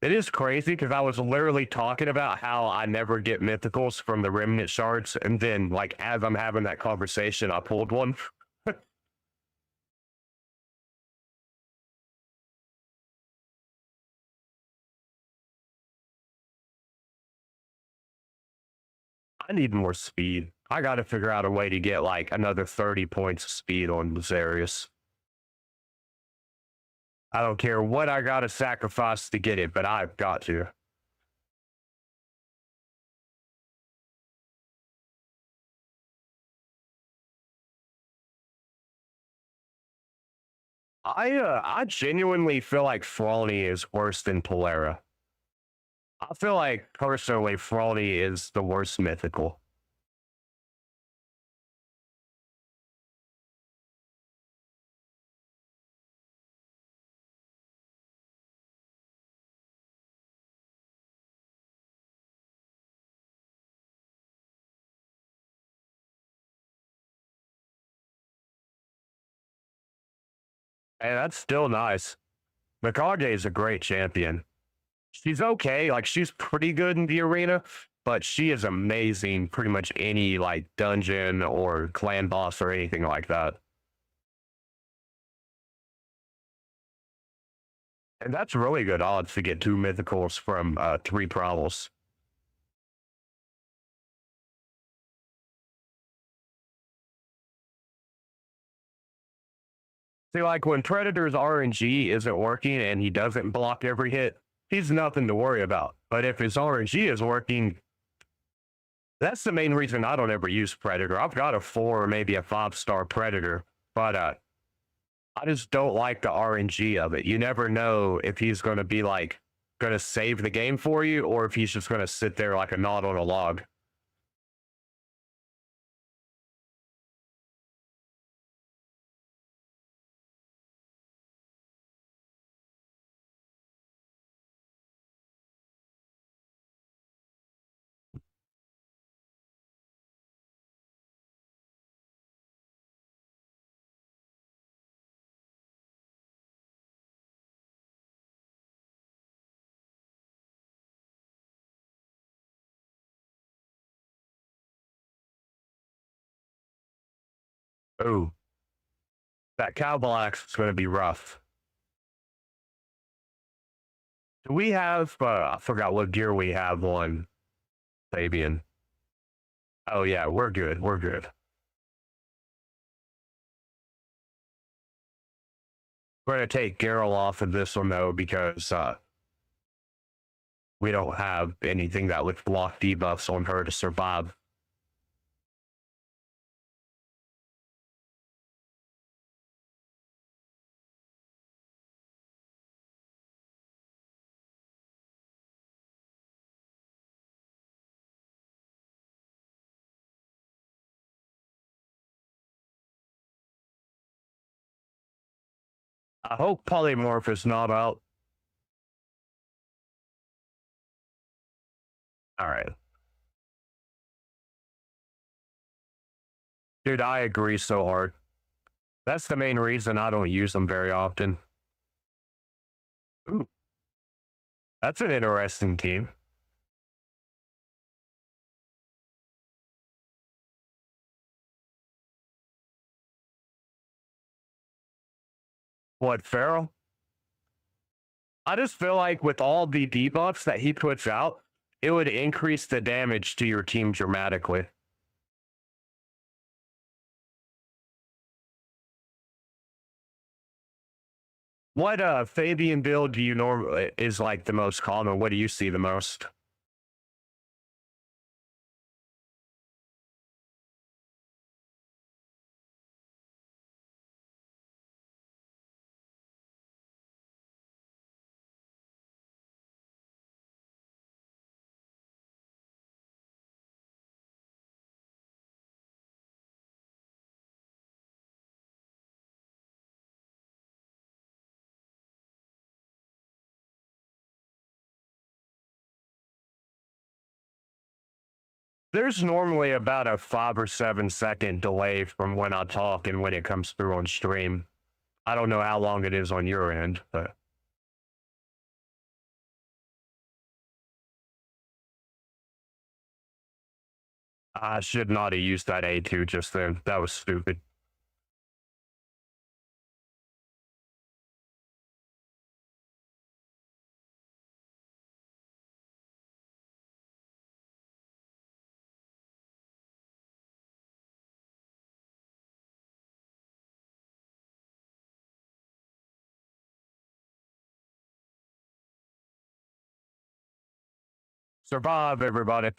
It is crazy because I was literally talking about how I never get mythicals from the Remnant Shards. And then, like, as I'm having that conversation, I pulled one. I need more speed. I got to figure out a way to get like another 30 points of speed on Lazarius. I don't care what I got to sacrifice to get it, but I've got to. I genuinely feel like Frawley is worse than Polera. I feel like personally Frawley is the worst mythical. And that's still nice. Mikage is a great champion. She's okay. Like, she's pretty good in the arena, but she is amazing pretty much any, like, dungeon or clan boss or anything like that. And that's really good odds to get 2 mythicals from 3 prowls. See, like, when Predator's RNG isn't working and he doesn't block every hit, he's nothing to worry about. But if his RNG is working, that's the main reason I don't ever use Predator. I've got a 4 or maybe a 5-star Predator, but I just don't like the RNG of it. You never know if he's going to be like going to save the game for you or if he's just going to sit there like a knot on a log. Oh, that cowbell axe is going to be rough. Do we have, I forgot what gear we have on Fabian. Oh, yeah, we're good. We're good. We're going to take Garrel off of this one, though, because we don't have anything that would block debuffs on her to survive. I hope Polymorph is not out. All right. Dude, I agree so hard. That's the main reason I don't use them very often. Ooh, that's an interesting team. What, Pharaoh? I just feel like with all the debuffs that he puts out, it would increase the damage to your team dramatically. What Fabian build do you normally is like the most common? What do you see the most? There's normally about a 5 or 7 second delay from when I talk and when it comes through on stream. I don't know how long it is on your end, but I should not have used that A2 just then. That was stupid. Survive, everybody.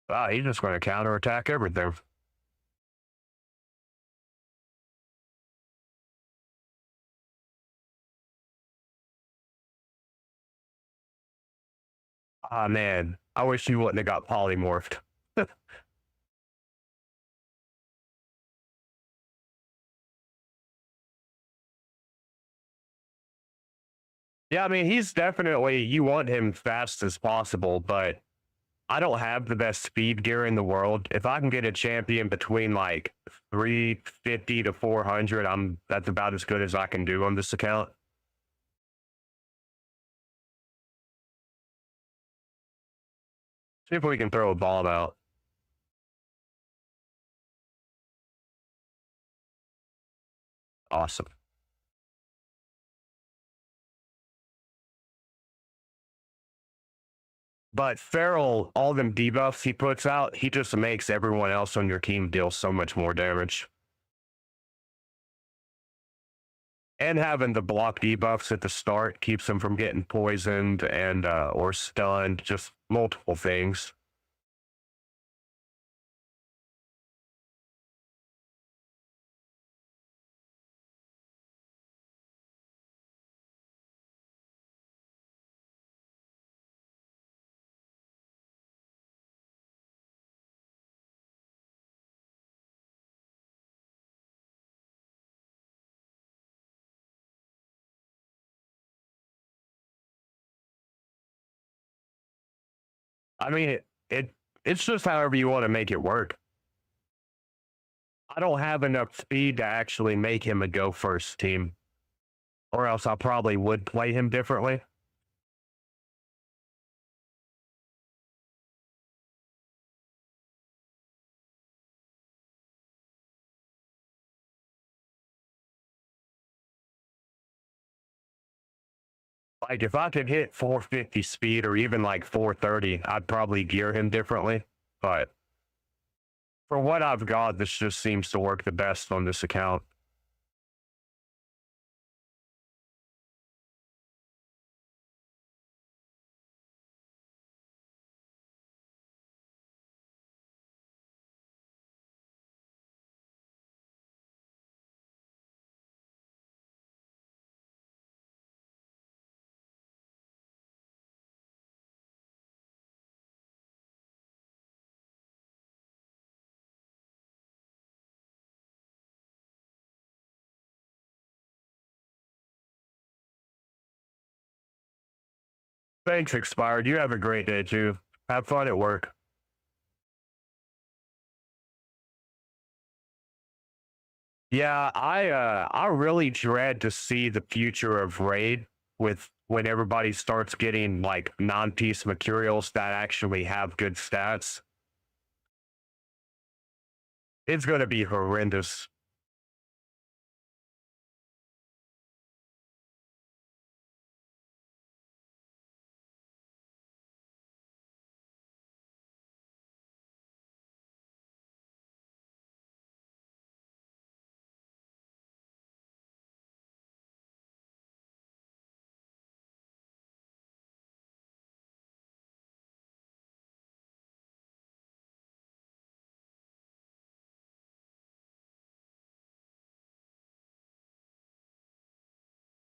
Ah, he's just going to counterattack everything. Ah, man. I wish you wouldn't have got polymorphed. Yeah, I mean, he's definitely, you want him fast as possible, but I don't have the best speed gear in the world. If I can get a champion between like 350 to 400, that's about as good as I can do on this account. See if we can throw a bomb out. Awesome. But Feral, all them debuffs he puts out, he just makes everyone else on your team deal so much more damage. And having the block debuffs at the start keeps them from getting poisoned and or stunned, just multiple things. I mean, it's just however you want to make it work. I don't have enough speed to actually make him a go first team, or else I probably would play him differently. Like if I could hit 450 speed or even like 430, I'd probably gear him differently. But for what I've got, this just seems to work the best on this account. Thanks, Expired. You have a great day too. Have fun at work. Yeah, I really dread to see the future of Raid with when everybody starts getting like non-piece materials that actually have good stats. It's gonna be horrendous.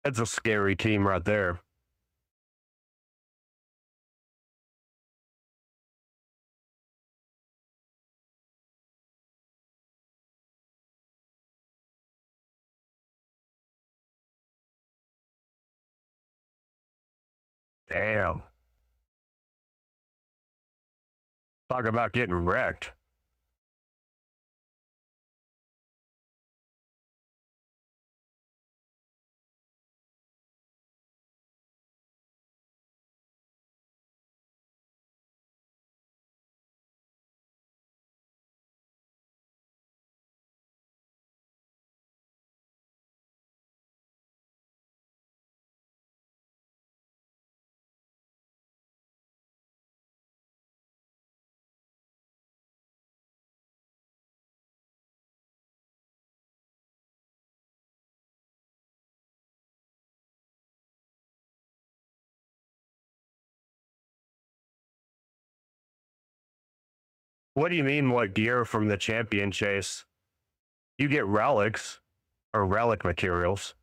That's a scary team right there. Damn. Talk about getting wrecked. What do you mean what gear from the champion chase? You get relics or relic materials.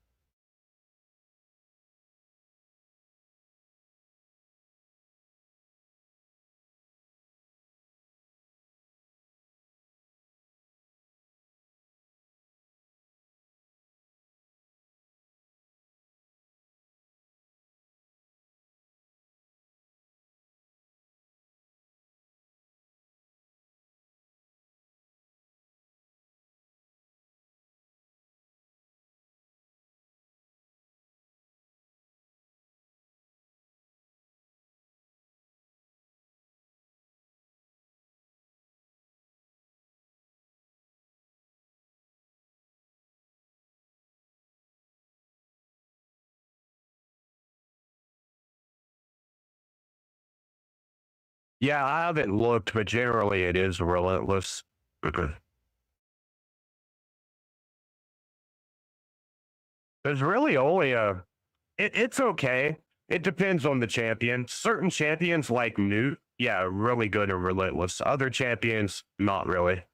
Yeah, I haven't looked, but generally it is relentless. There's really only it's okay. It depends on the champion. Certain champions like Newt, yeah, really good and relentless. Other champions, not really.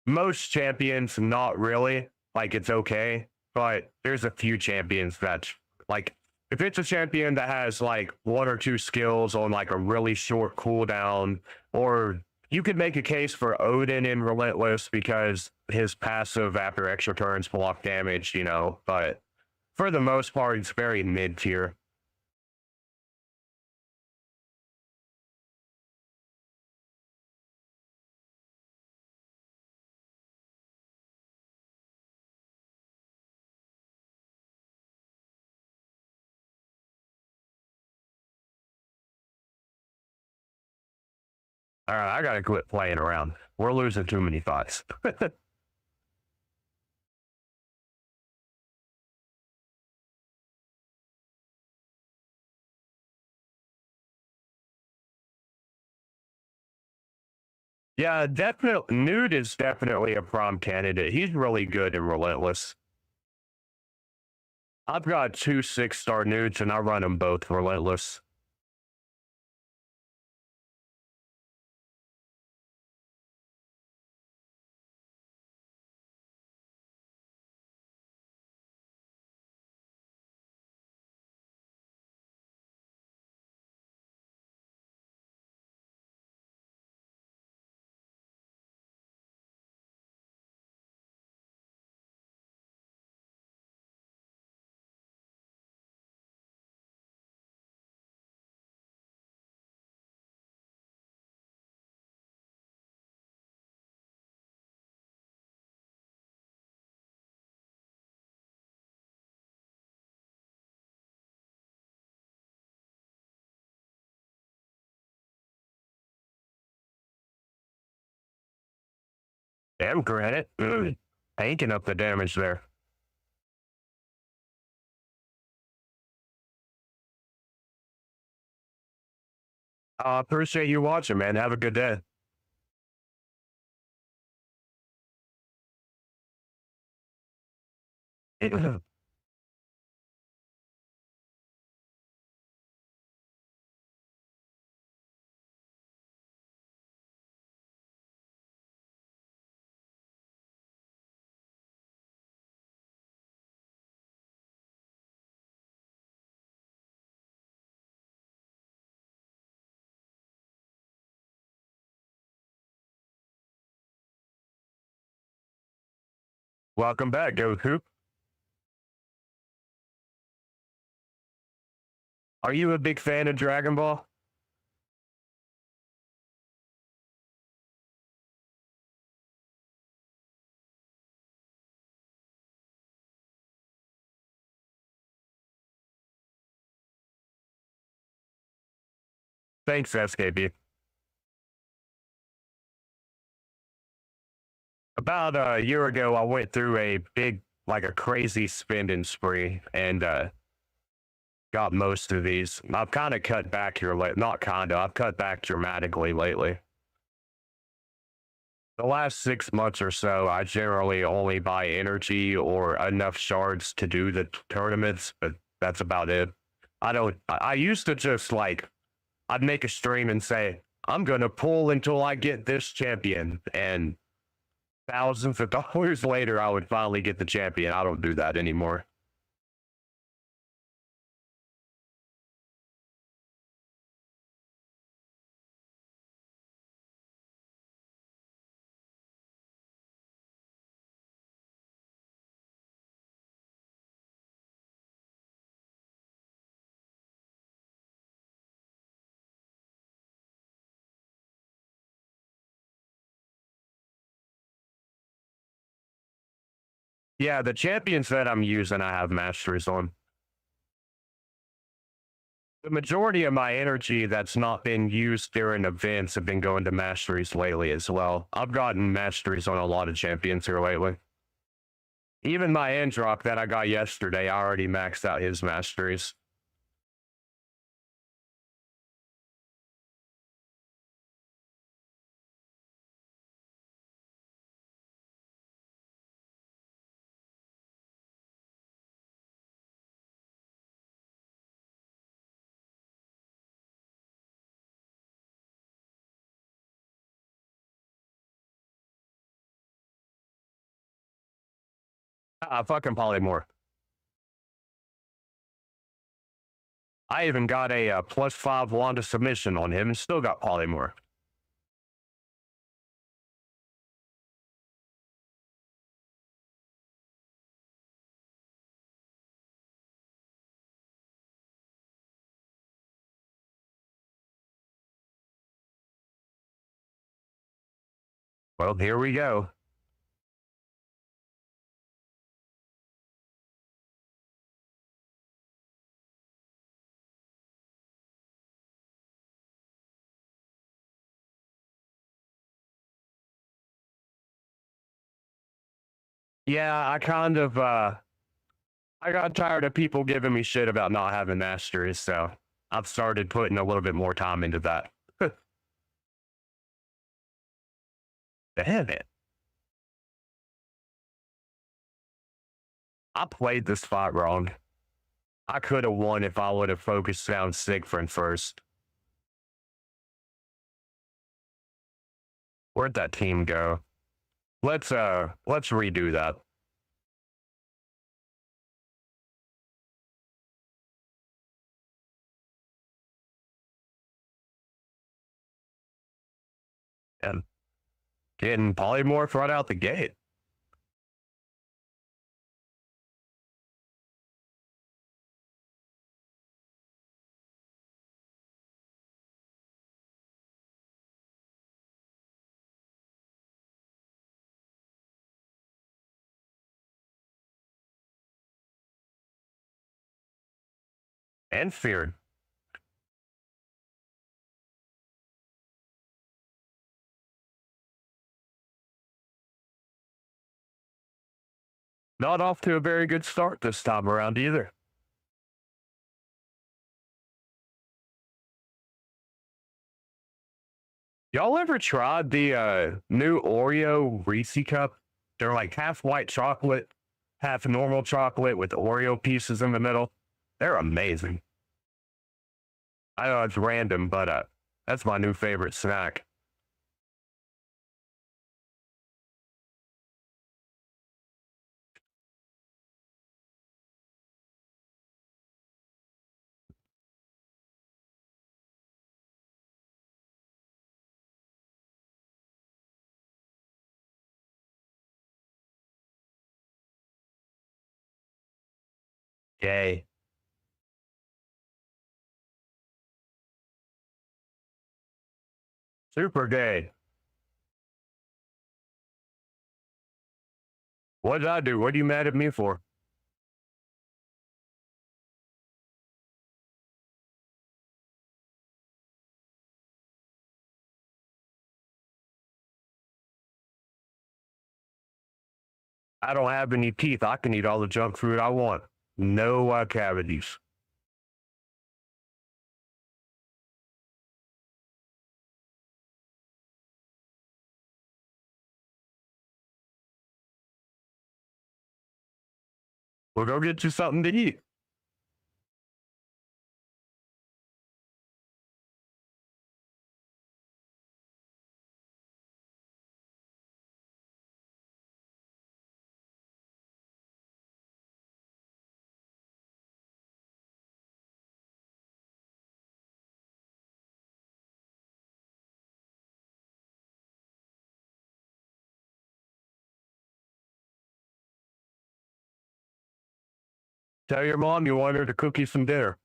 Most champions, not really. Like it's okay, but there's a few champions that like if it's a champion that has like one or two skills on like a really short cooldown, or you could make a case for Odin in Relentless because his passive after extra turns block damage, but for the most part, it's very mid tier. All right, I gotta quit playing around. We're losing too many thoughts. Yeah, definitely. Nude is definitely a prom candidate. He's really good and relentless. I've got two 6-star nudes and I run them both relentless. Damn, granted. Tanking up the damage there. Appreciate you watching, man. Have a good day. Welcome back, Goku. Are you a big fan of Dragon Ball? Thanks, SKB. About a year ago, I went through a big, like a crazy spending spree and got most of these. I've kind of cut back here, not kind of, I've cut back dramatically lately. The last 6 months or so, I generally only buy energy or enough shards to do the tournaments, but that's about it. I don't, I used to just like, I'd make a stream and say, I'm going to pull until I get this champion. And thousands of dollars later, I would finally get the champion. I don't do that anymore. Yeah, the champions that I'm using, I have masteries on. The majority of my energy that's not been used during events have been going to masteries lately as well. I've gotten masteries on a lot of champions here lately. Even my ANDROC that I got yesterday, I already maxed out his masteries. Fucking polymorph. I even got a +5 Wanda submission on him and still got polymorph. Well, here we go. Yeah, I got tired of people giving me shit about not having masteries, so I've started putting a little bit more time into that. Damn it. I played this fight wrong. I could have won if I would have focused down Siegfried first. Where'd that team go? Let's redo that. And getting polymorph right out the gate. And feared. Not off to a very good start this time around either. Y'all ever tried the new Oreo Reese cup? They're like half white chocolate, half normal chocolate with Oreo pieces in the middle. They're amazing. I know it's random, but that's my new favorite snack. Yay. Super gay. What did I do? What are you mad at me for? I don't have any teeth. I can eat all the junk food I want. No cavities. We'll go get you something to eat. Tell your mom you want her to cook you some dinner.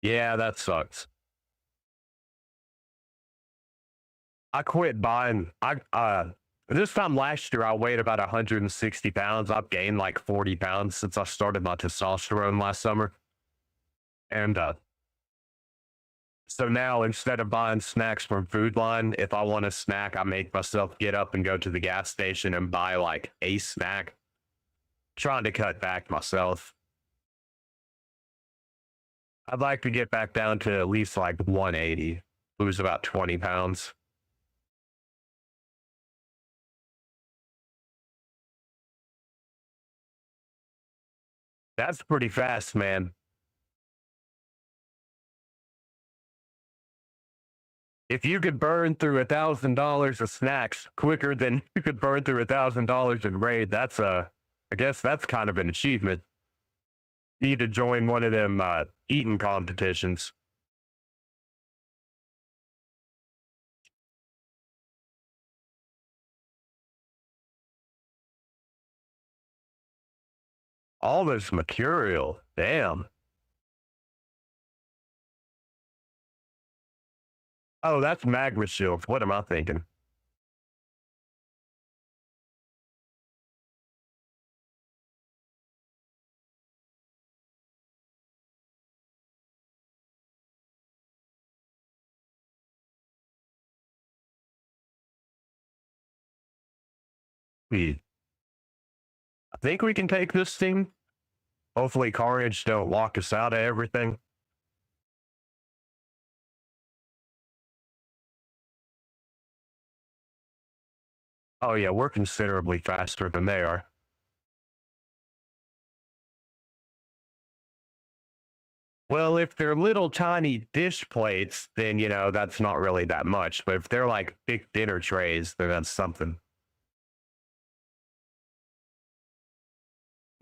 Yeah, that sucks. I quit buying. This time last year I weighed about 160 pounds. I've gained like 40 pounds since I started my testosterone last summer. And so now instead of buying snacks from Food Line, if I want a snack, I make myself get up and go to the gas station and buy like a snack. Trying to cut back myself. I'd like to get back down to at least like 180, lose about 20 pounds. That's pretty fast, man. If you could burn through $1,000 of snacks quicker than you could burn through $1,000 in raid, I guess that's kind of an achievement. You need to join one of them eating competitions. All this material, damn. Oh, that's magma shields. What am I thinking? I think we can take this thing. Hopefully Carnage don't lock us out of everything. Oh yeah, we're considerably faster than they are. Well, if they're little tiny dish plates, then, that's not really that much. But if they're like big dinner trays, then that's something.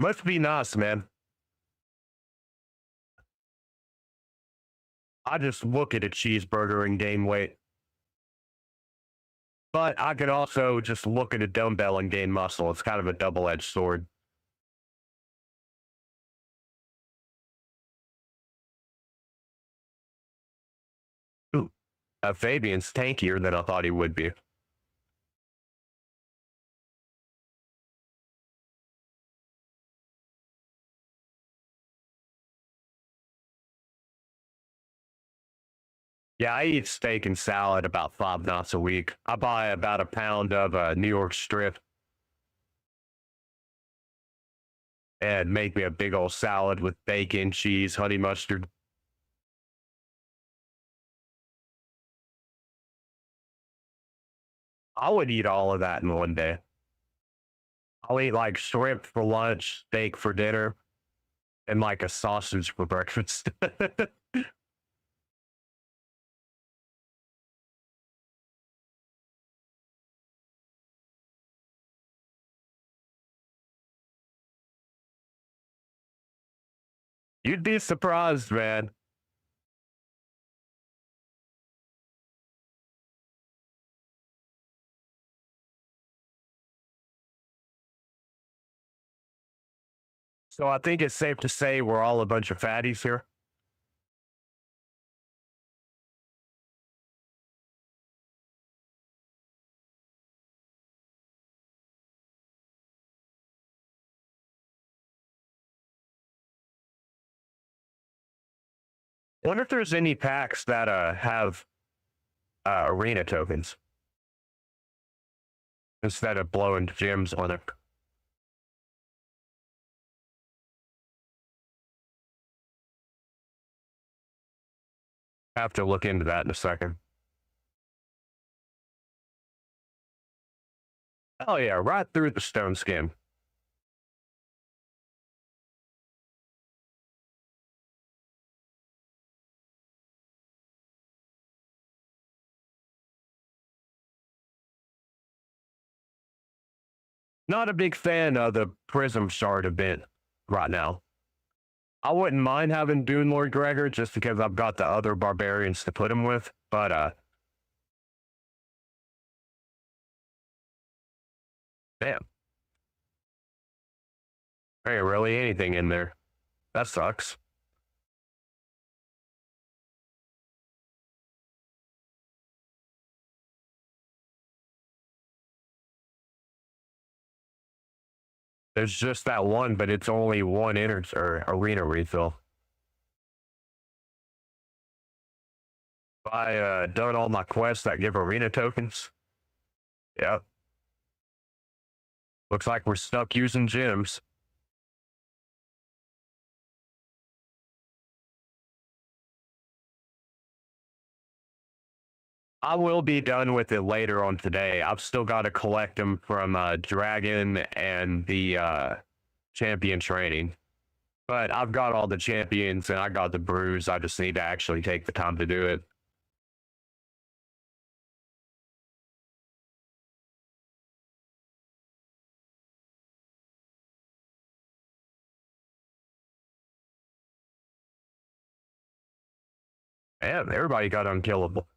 Must be nice, man. I just look at a cheeseburger and gain weight. But I could also just look at a dumbbell and gain muscle. It's kind of a double-edged sword. Ooh, Fabian's tankier than I thought he would be. Yeah, I eat steak and salad about 5 nights a week. I buy about a pound of New York strip and make me a big old salad with bacon, cheese, honey mustard. I would eat all of that in one day. I'll eat like shrimp for lunch, steak for dinner, and like a sausage for breakfast. You'd be surprised, man. So I think it's safe to say we're all a bunch of fatties here. I wonder if there's any packs that have arena tokens instead of blowing gems on it. Have to look into that in a second. Oh yeah, right through the stone skin. Not a big fan of the Prism Shard event right now. I wouldn't mind having Dune Lord Gregor just because I've got the other barbarians to put him with, but damn. There ain't really anything in there. That sucks. There's just that one, but it's only one or arena refill. I done all my quests that give arena tokens. Yep. Looks like we're stuck using gems. I will be done with it later on today. I've still got to collect them from Dragon and the champion training. But I've got all the champions and I got the brews. I just need to actually take the time to do it. Yeah, everybody got unkillable.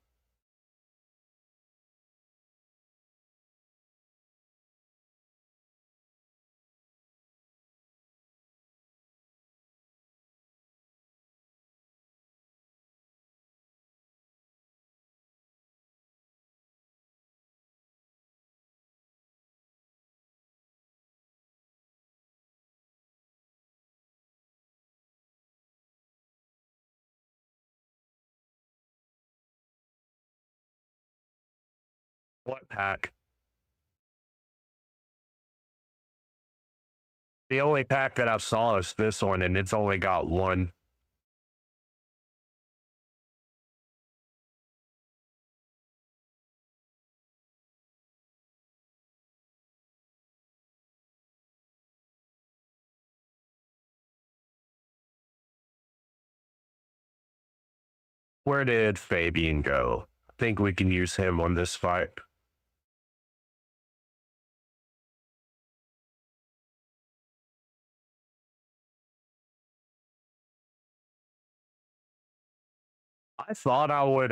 What pack? The only pack that I saw is this one, and it's only got one. Where did Fabian go? I think we can use him on this fight. I thought I would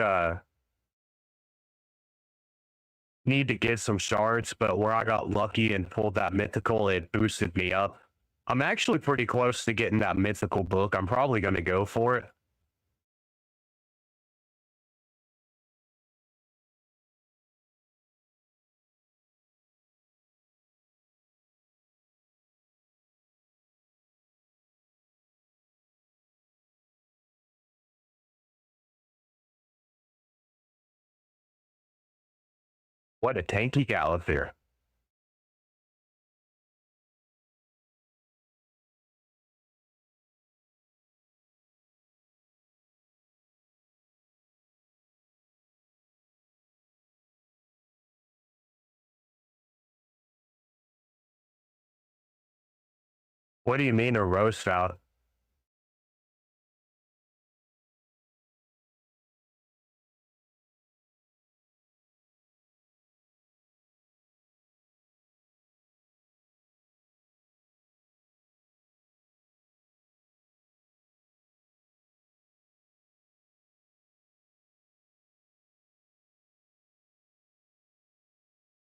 need to get some shards, but where I got lucky and pulled that mythical, it boosted me up. I'm actually pretty close to getting that mythical book. I'm probably going to go for it. What a tanky Gallifrey. What do you mean a roast out?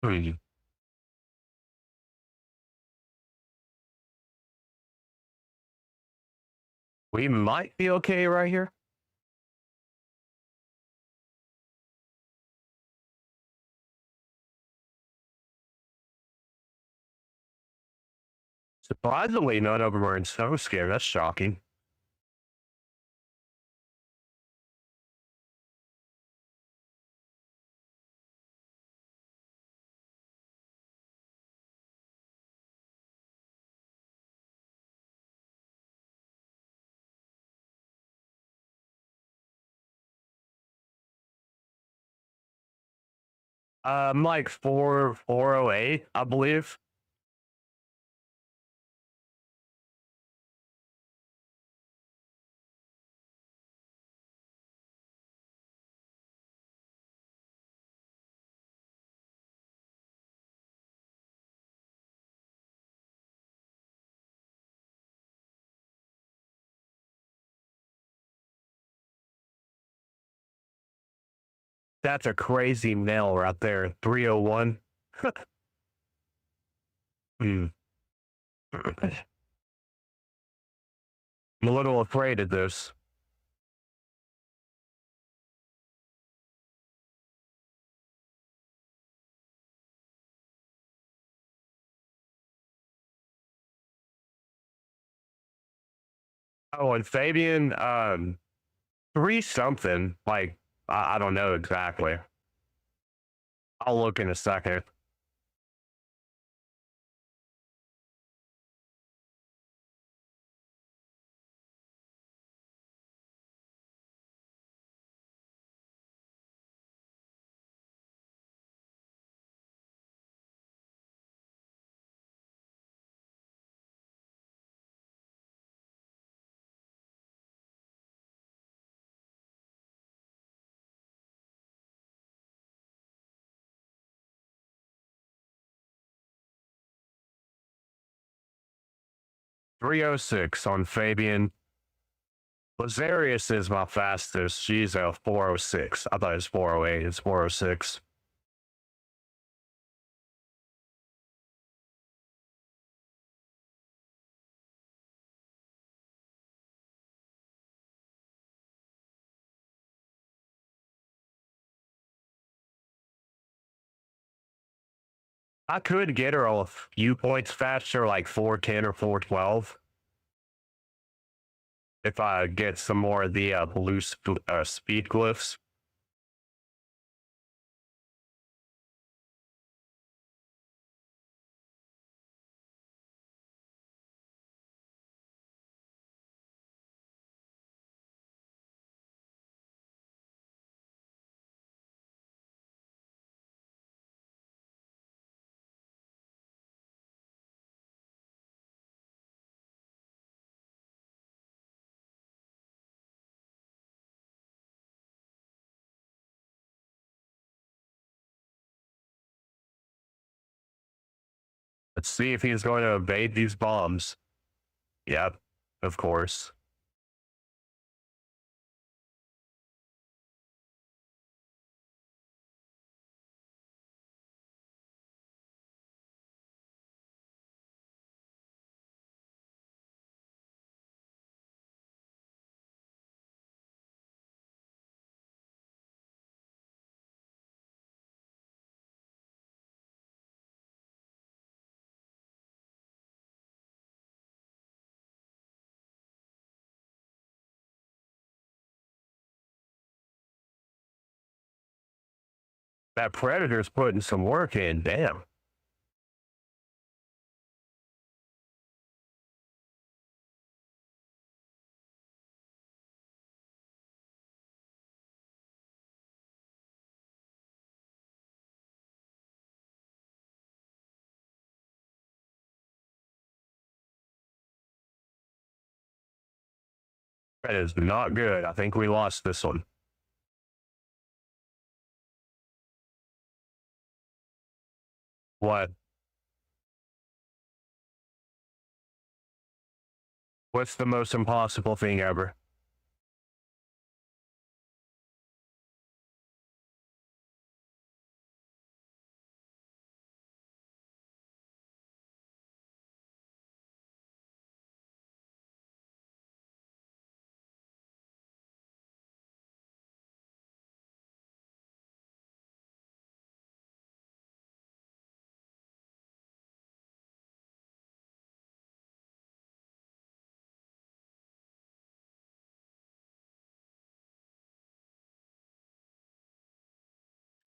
Hmm. We might be okay right here. Surprisingly, none of them are in snow scare. That's shocking. Like 408, I believe. That's a crazy nail right there. 301. Hmm. I'm a little afraid of this. Oh, and Fabian, three something. Like, I don't know exactly. I'll look in a second. 306 on Fabian. Lazarius is my fastest. She's a 406. I thought it was 408. It's 406. I could get her a few points faster, like 410 or 412. If I get some more of the blue speed glyphs. Let's see if he's going to evade these bombs. Yep, of course. That Predator's putting some work in, damn. That is not good. I think we lost this one. What? What's the most impossible thing ever?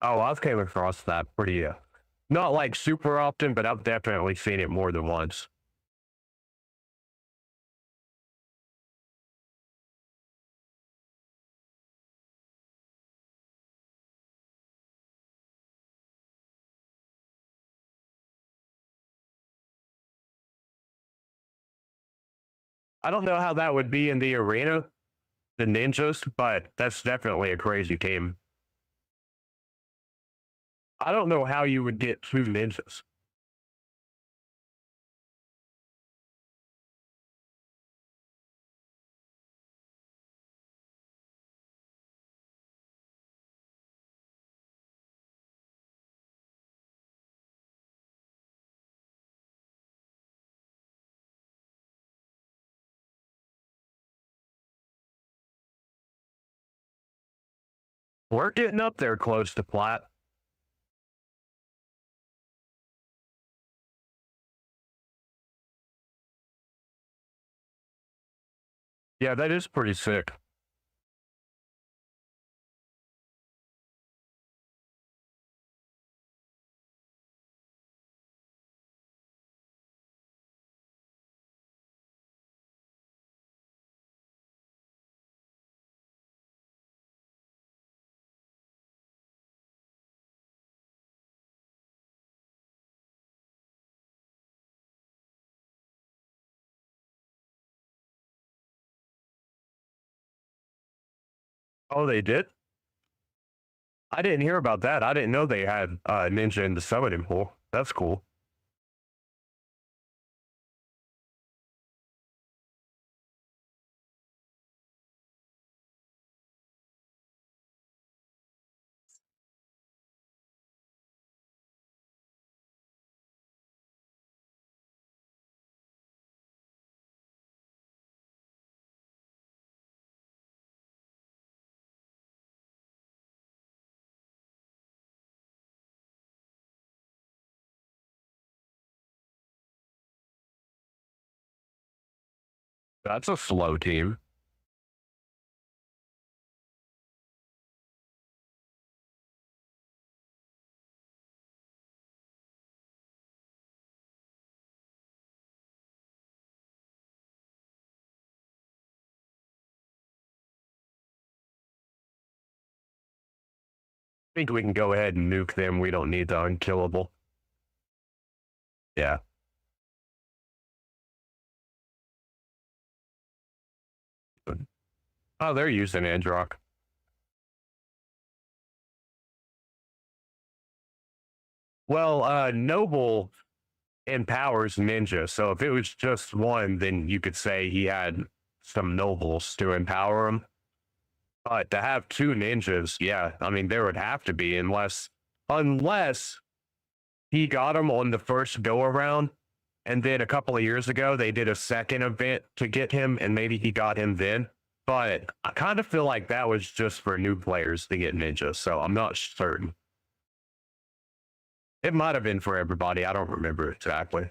Oh, I've came across that pretty, not like super often, but I've definitely seen it more than once. I don't know how that would be in the arena, the ninjas, but that's definitely a crazy team. I don't know how you would get 2 ninjas. We're getting up there close to plat. Yeah, that is pretty sick. Oh, they did? I didn't hear about that. I didn't know they had ninja in the summoning pool. That's cool. That's a slow team. I think we can go ahead and nuke them. We don't need the unkillable. Yeah. Oh, they're using ANDROC. Well, Noble empowers Ninja, so if it was just one, then you could say he had some Nobles to empower him. But to have two ninjas, yeah, I mean, there would have to be, unless he got him on the first go around, and then a couple of years ago they did a second event to get him, and maybe he got him then. But I kind of feel like that was just for new players to get ninjas, so I'm not certain. It might have been for everybody. I don't remember exactly.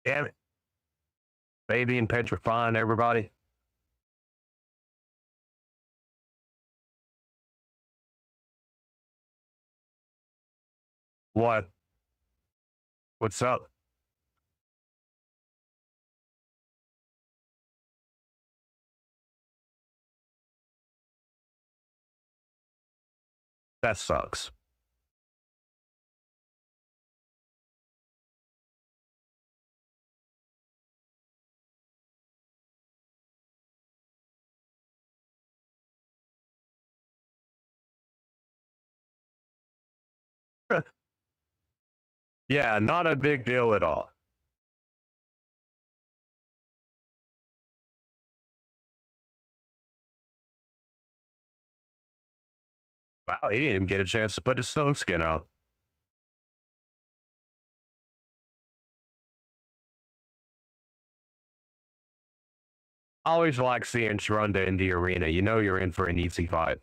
Damn it. Baby and petrifying everybody. What? What's up? That sucks. Yeah, not a big deal at all. Wow, he didn't even get a chance to put his stone skin out. I always like seeing Shrunda in the arena. You know you're in for an easy fight.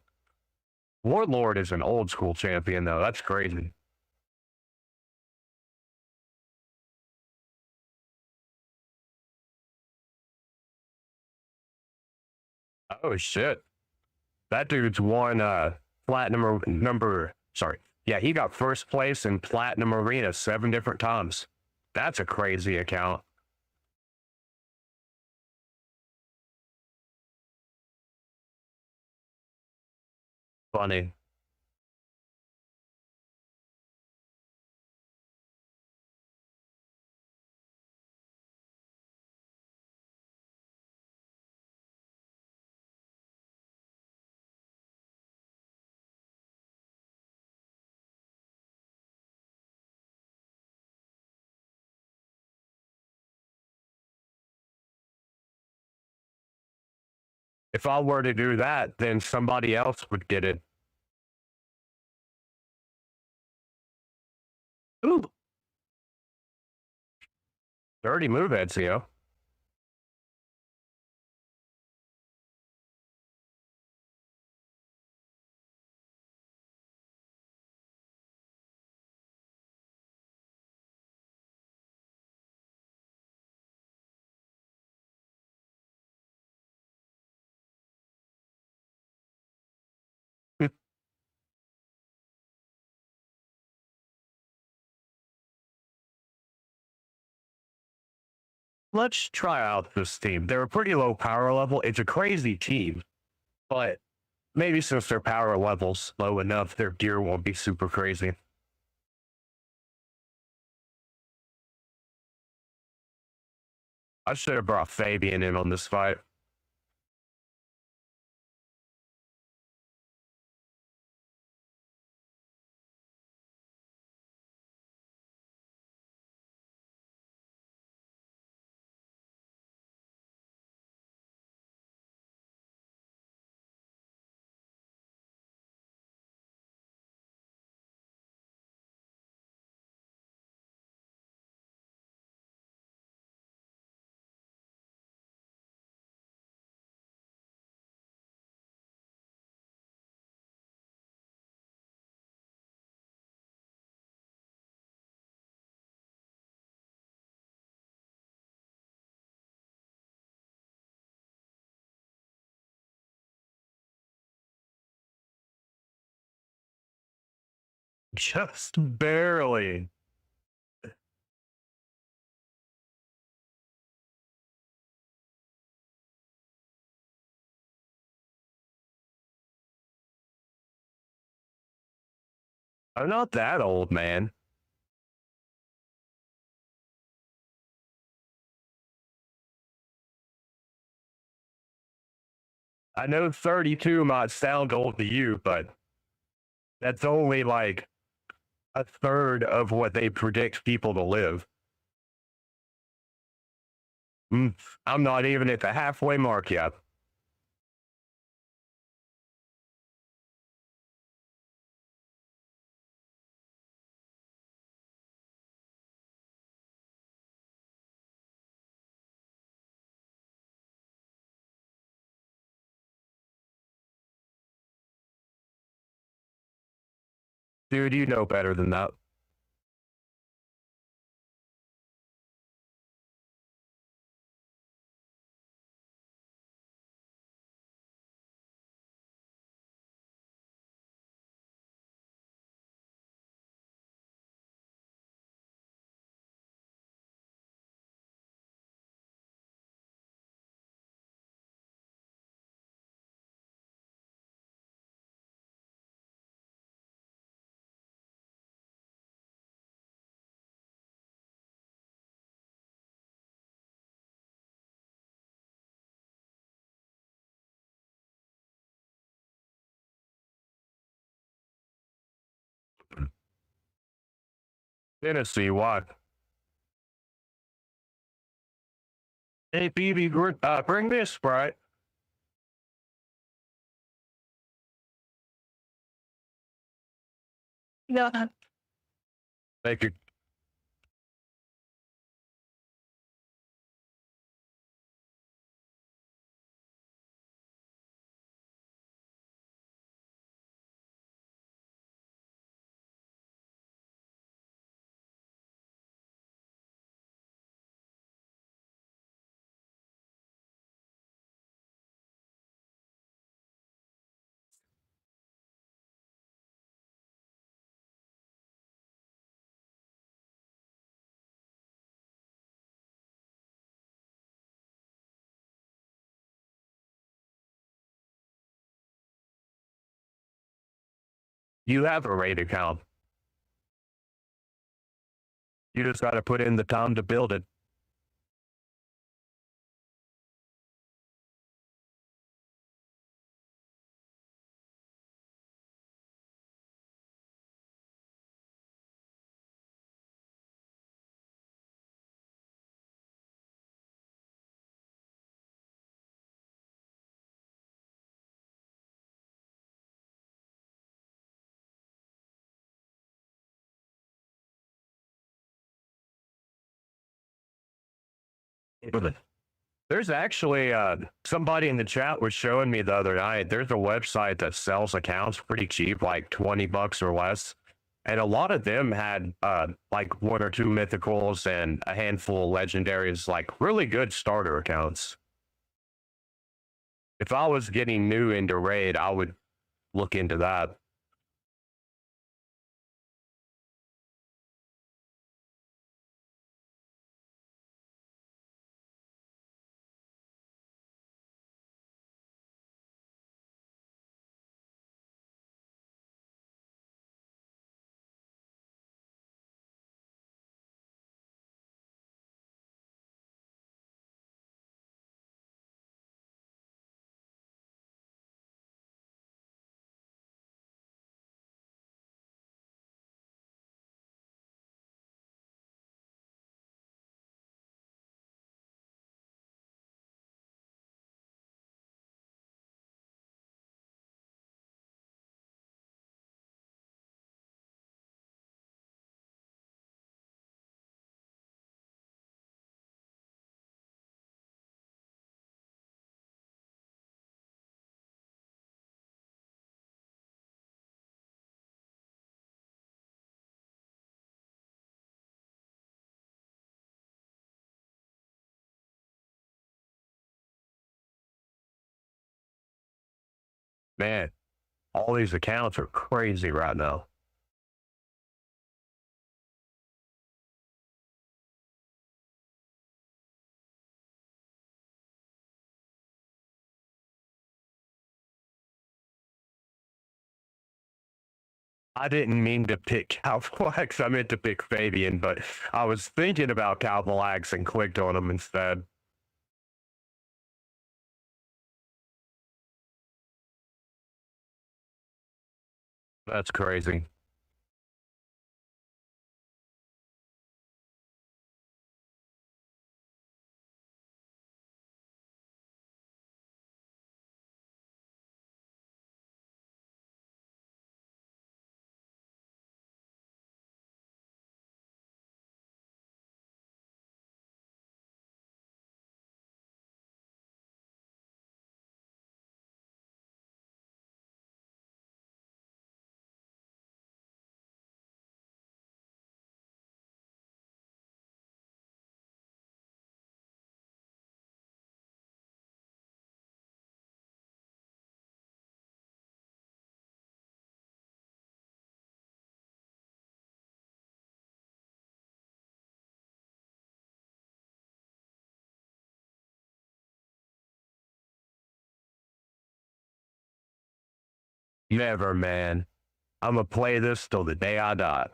Warlord is an old school champion, though. That's crazy. Oh, shit. That dude's won platinum number. Sorry. Yeah, he got first place in platinum arena 7 different times. That's a crazy account. Funny. If I were to do that, then somebody else would get it. Ooh, dirty move, Ezio. Let's try out this team. They're a pretty low power level. It's a crazy team, but maybe since their power level's low enough, their gear won't be super crazy. I should have brought Fabian in on this fight. Just barely. I'm not that old, man. I know 32 might sound old to you, but that's only like a third of what they predict people to live. I'm not even at the halfway mark yet. Dude, you know better than that. Tennessee, what? Hey, BB, bring this, Sprite. Yeah. Thank you. You have a raid account. You just got to put in the time to build it. There's actually somebody in the chat was showing me the other night. There's a website that sells accounts pretty cheap, like 20 bucks or less. And a lot of them had like one or two mythicals and a handful of legendaries, like really good starter accounts. If I was getting new into raid, I would look into that. Man, all these accounts are crazy right now. I didn't mean to pick Calvalax. I meant to pick Fabian, but I was thinking about Calvalax and clicked on him instead. That's crazy. Never, man. I'm gonna play this till the day I die.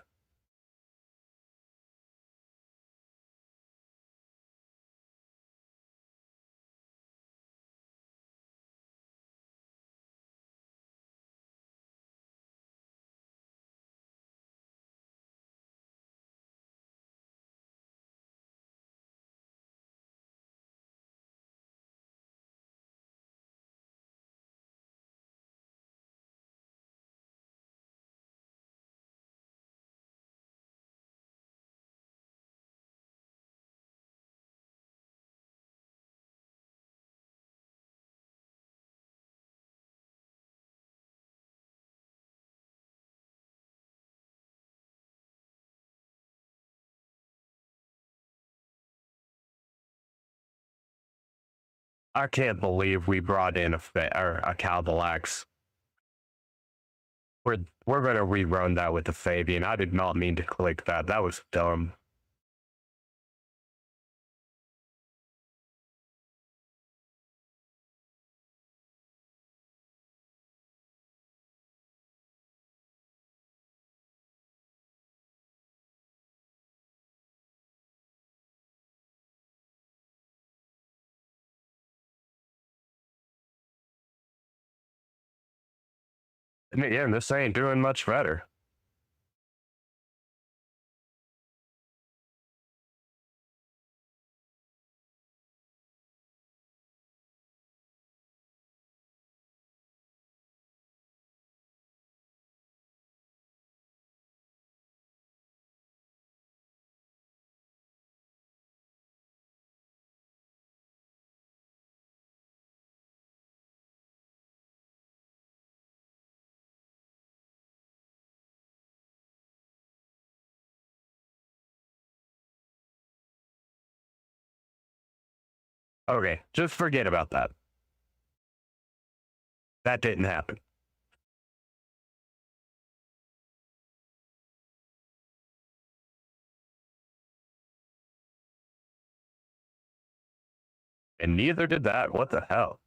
I can't believe we brought in a Calvalax. We're gonna rerun that with the Fabian. I did not mean to click that. That was dumb. Yeah, this ain't doing much better. Okay, just forget about that. That didn't happen. And neither did that. What the hell?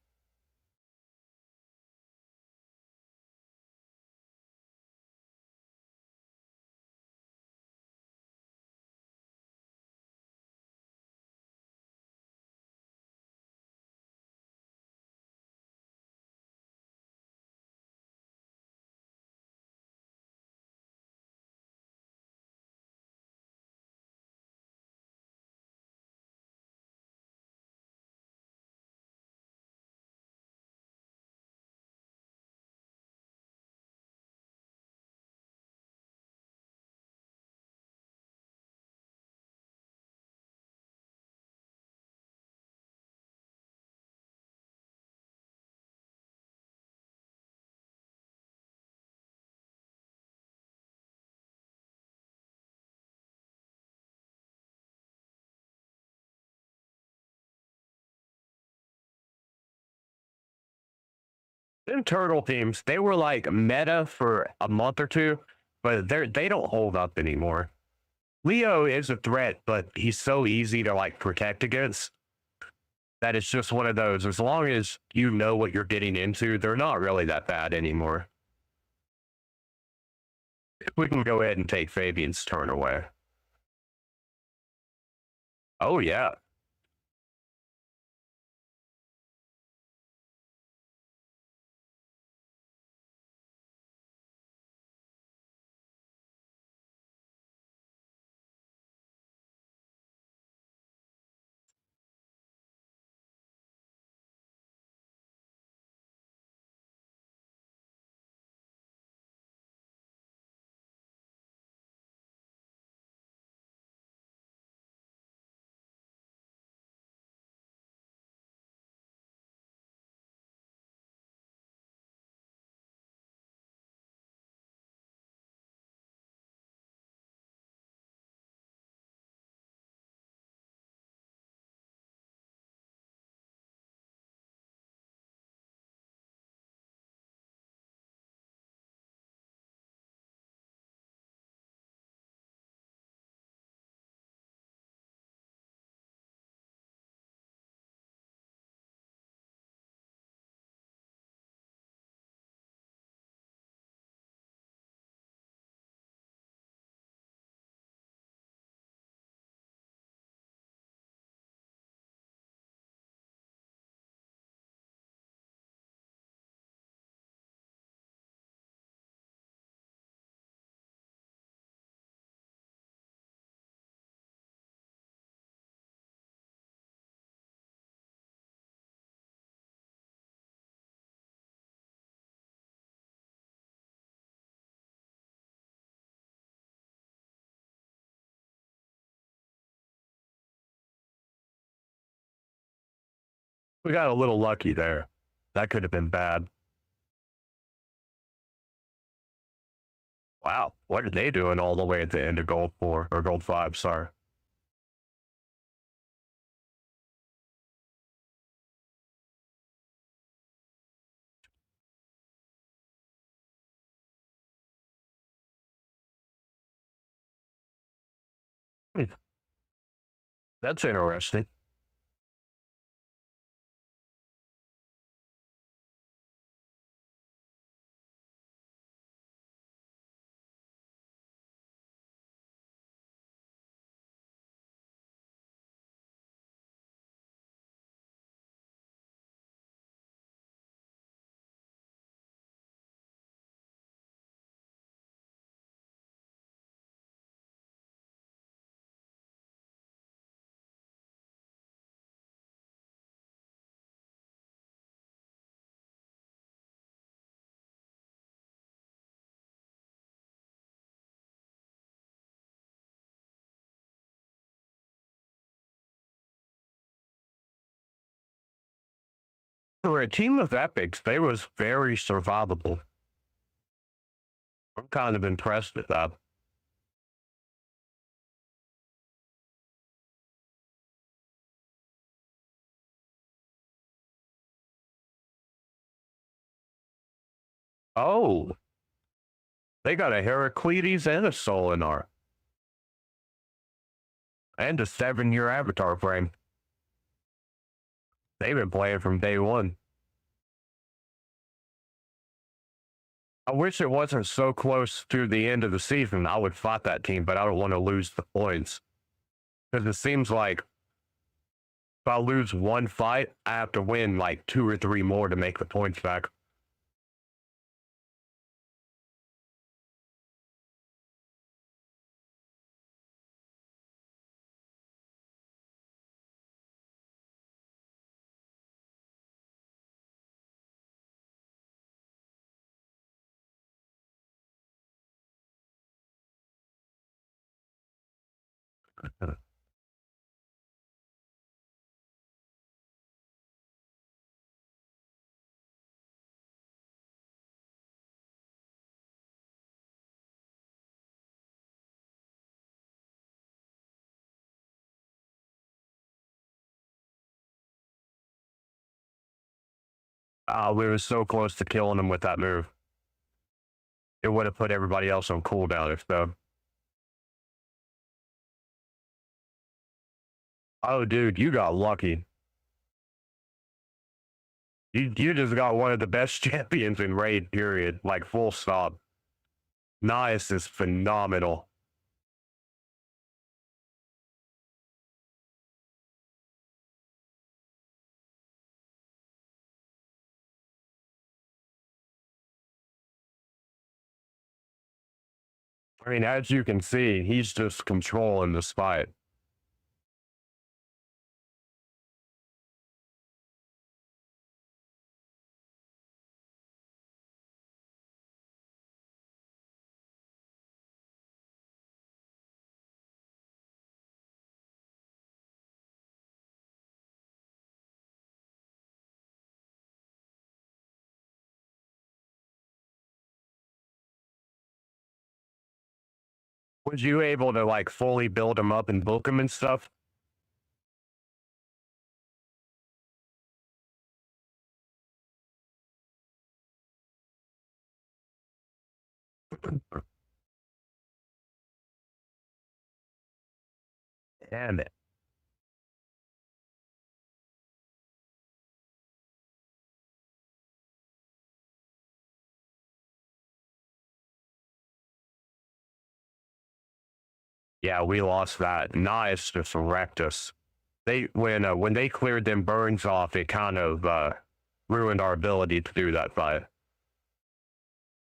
Them turtle teams, they were like meta for a month or two, but they don't hold up anymore. Leo is a threat, but he's so easy to like protect against that it's just one of those. As long as you know what you're getting into, they're not really that bad anymore. We can go ahead and take Fabian's turn away. Oh, yeah. We got a little lucky there. That could have been bad. Wow, what are they doing all the way at the end of Gold 4, or Gold 5, sorry. That's interesting. For a team of epics, they was very survivable. I'm kind of impressed with that. Oh, they got a Heraclides and a Solinar. And a 7-year avatar frame. They've been playing from day one. I wish it wasn't so close to the end of the season. I would fight that team, but I don't want to lose the points. Because it seems like if I lose one fight, I have to win like 2 or 3 more to make the points back. We were so close to killing them with that move. It would have put everybody else on cooldown if so. Oh, dude, you got lucky. You just got one of the best champions in Raid, period. Like, full stop. Nice is phenomenal. I mean, as you can see, he's just controlling the fight. Was you able to like fully build him up and book him and stuff? Damn it. Yeah, we lost that. Nice just wrecked us. They when they cleared them burns off, it kind of ruined our ability to do that fight.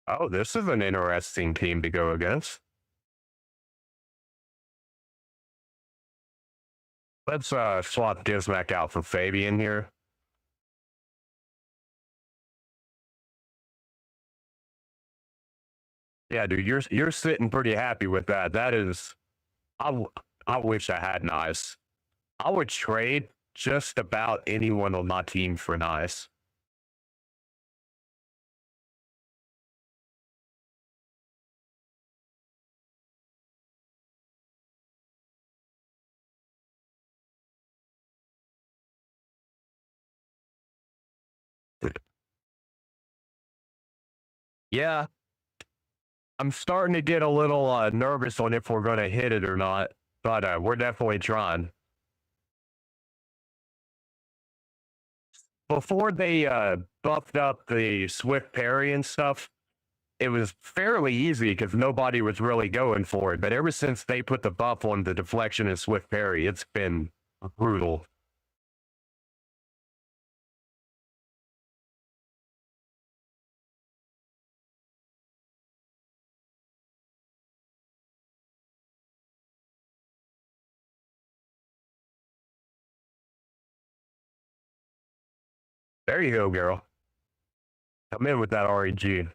Oh, this is an interesting team to go against. Let's swap Dismac out for Fabian here. Yeah, dude, you're sitting pretty happy with that. That is, I wish I had Nice. I would trade just about anyone on my team for Nice. Yeah, I'm starting to get a little nervous on if we're going to hit it or not, but we're definitely trying. Before they buffed up the Swift Parry and stuff, it was fairly easy because nobody was really going for it. But ever since they put the buff on the deflection and Swift Parry, it's been brutal. There you go, girl. Come in with that REG.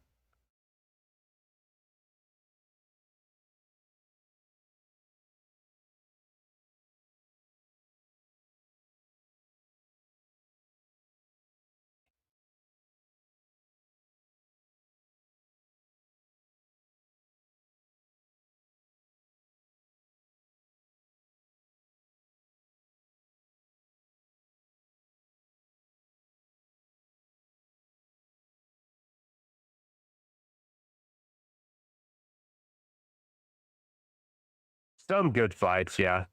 Some good fights, yeah.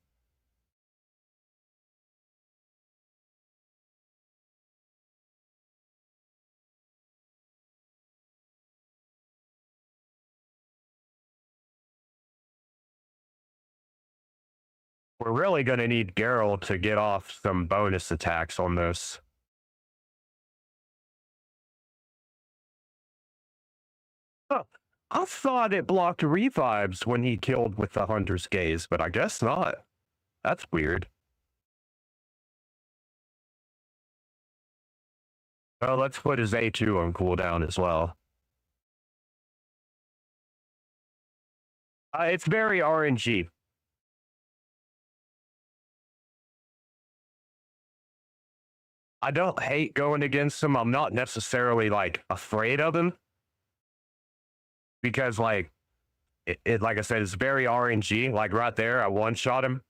We're really going to need Geralt to get off some bonus attacks on this. Huh. I thought it blocked revives when he killed with the Hunter's Gaze, but I guess not. That's weird. Well, let's put his A2 on cooldown as well. It's very RNG. I don't hate going against him. I'm not necessarily like afraid of him because like like I said, it's very RNG. Like right there, I one shot him.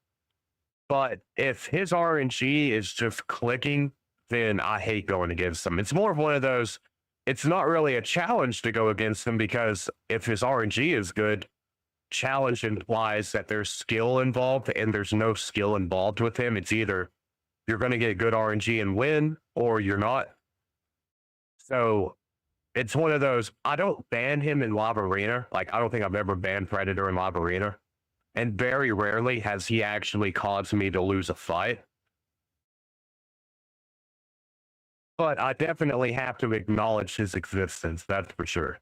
But if his RNG is just clicking, then I hate going against him. It's more of one of those. It's not really a challenge to go against him because if his RNG is good, challenge implies that there's skill involved, and there's no skill involved with him. It's either you're going to get good RNG and win, or you're not. So It's one of those, I don't ban him in Live Arena. Like, I don't think I've ever banned Predator in Live Arena. And very rarely has he actually caused me to lose a fight. But I definitely have to acknowledge his existence, that's for sure.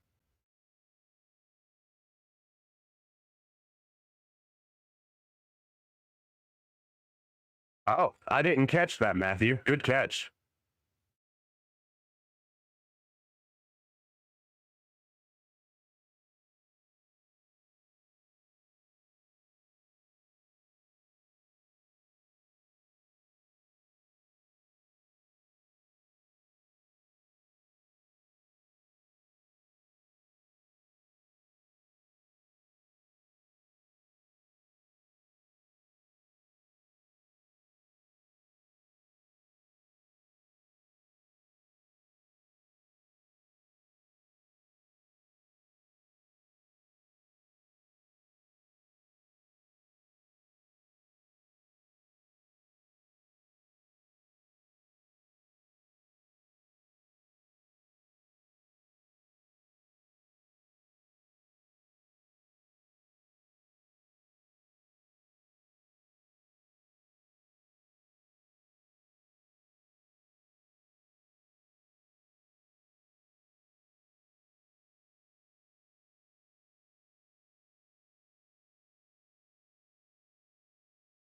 Oh, I didn't catch that, Matthew. Good catch.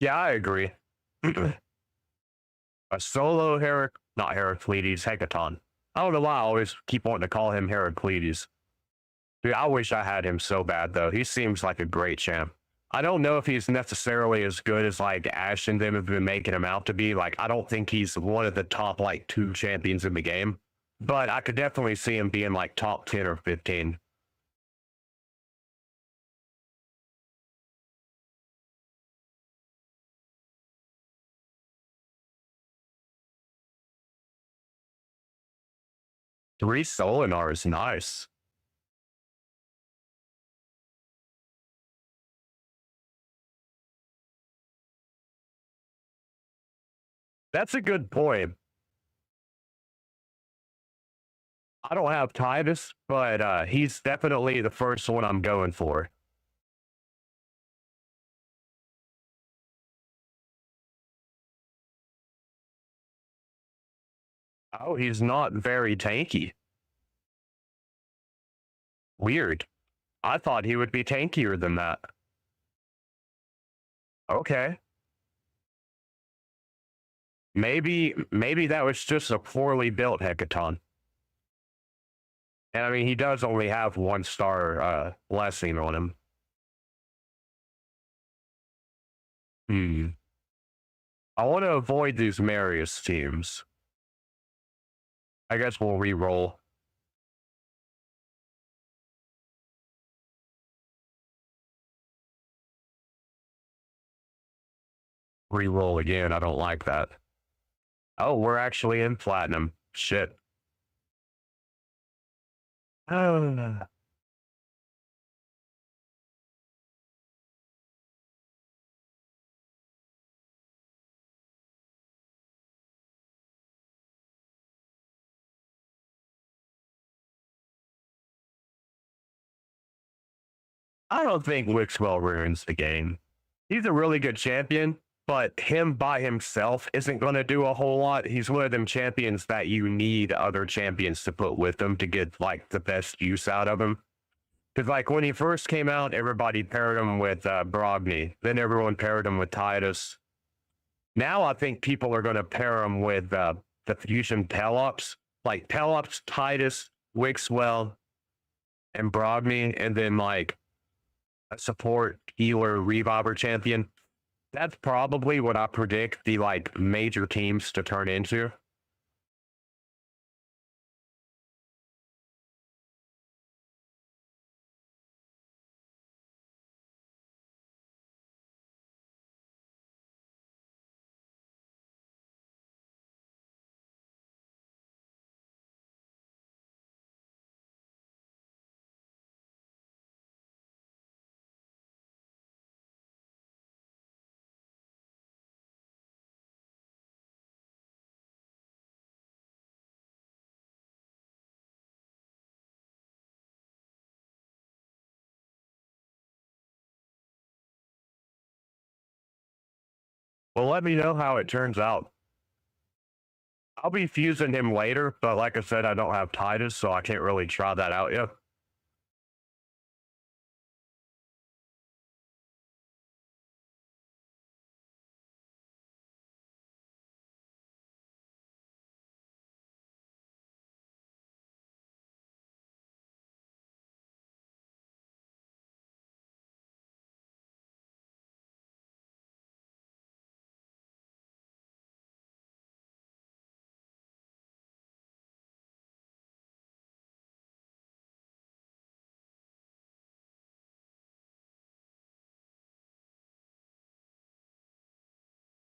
Yeah, I agree. A solo not Heraclides, Hecaton. I don't know why I always keep wanting to call him Heraclides. Dude, I wish I had him so bad, though. He seems like a great champ. I don't know if he's necessarily as good as, like, Ash and them have been making him out to be. Like, I don't think he's one of the top, like, 2 champions in the game. But I could definitely see him being, like, top 10 or 15. Three Solinars, nice. That's a good point. I don't have Titus, but he's definitely the first one I'm going for. Oh, he's not very tanky. Weird. I thought he would be tankier than that. Okay. Maybe that was just a poorly built Hecaton. And I mean, he does only have 1 star blessing on him. Hmm. I want to avoid these Marius teams. I guess we'll re-roll. Re-roll again. I don't like that. Oh, we're actually in platinum. Shit. Uh, I don't think Wixwell ruins the game. He's a really good champion, but him by himself isn't going to do a whole lot. He's one of them champions that you need other champions to put with him to get like the best use out of him. Because like when he first came out, everybody paired him with Brogni. Then everyone paired him with Titus. Now I think people are going to pair him with the fusion Pelops, like Pelops, Titus, Wixwell, and Brogni, and then like a support healer reviver champion. That's probably what I predict the like major teams to turn into. Well, let me know how it turns out. I'll be fusing him later, but like I said, I don't have Titus, so I can't really try that out yet.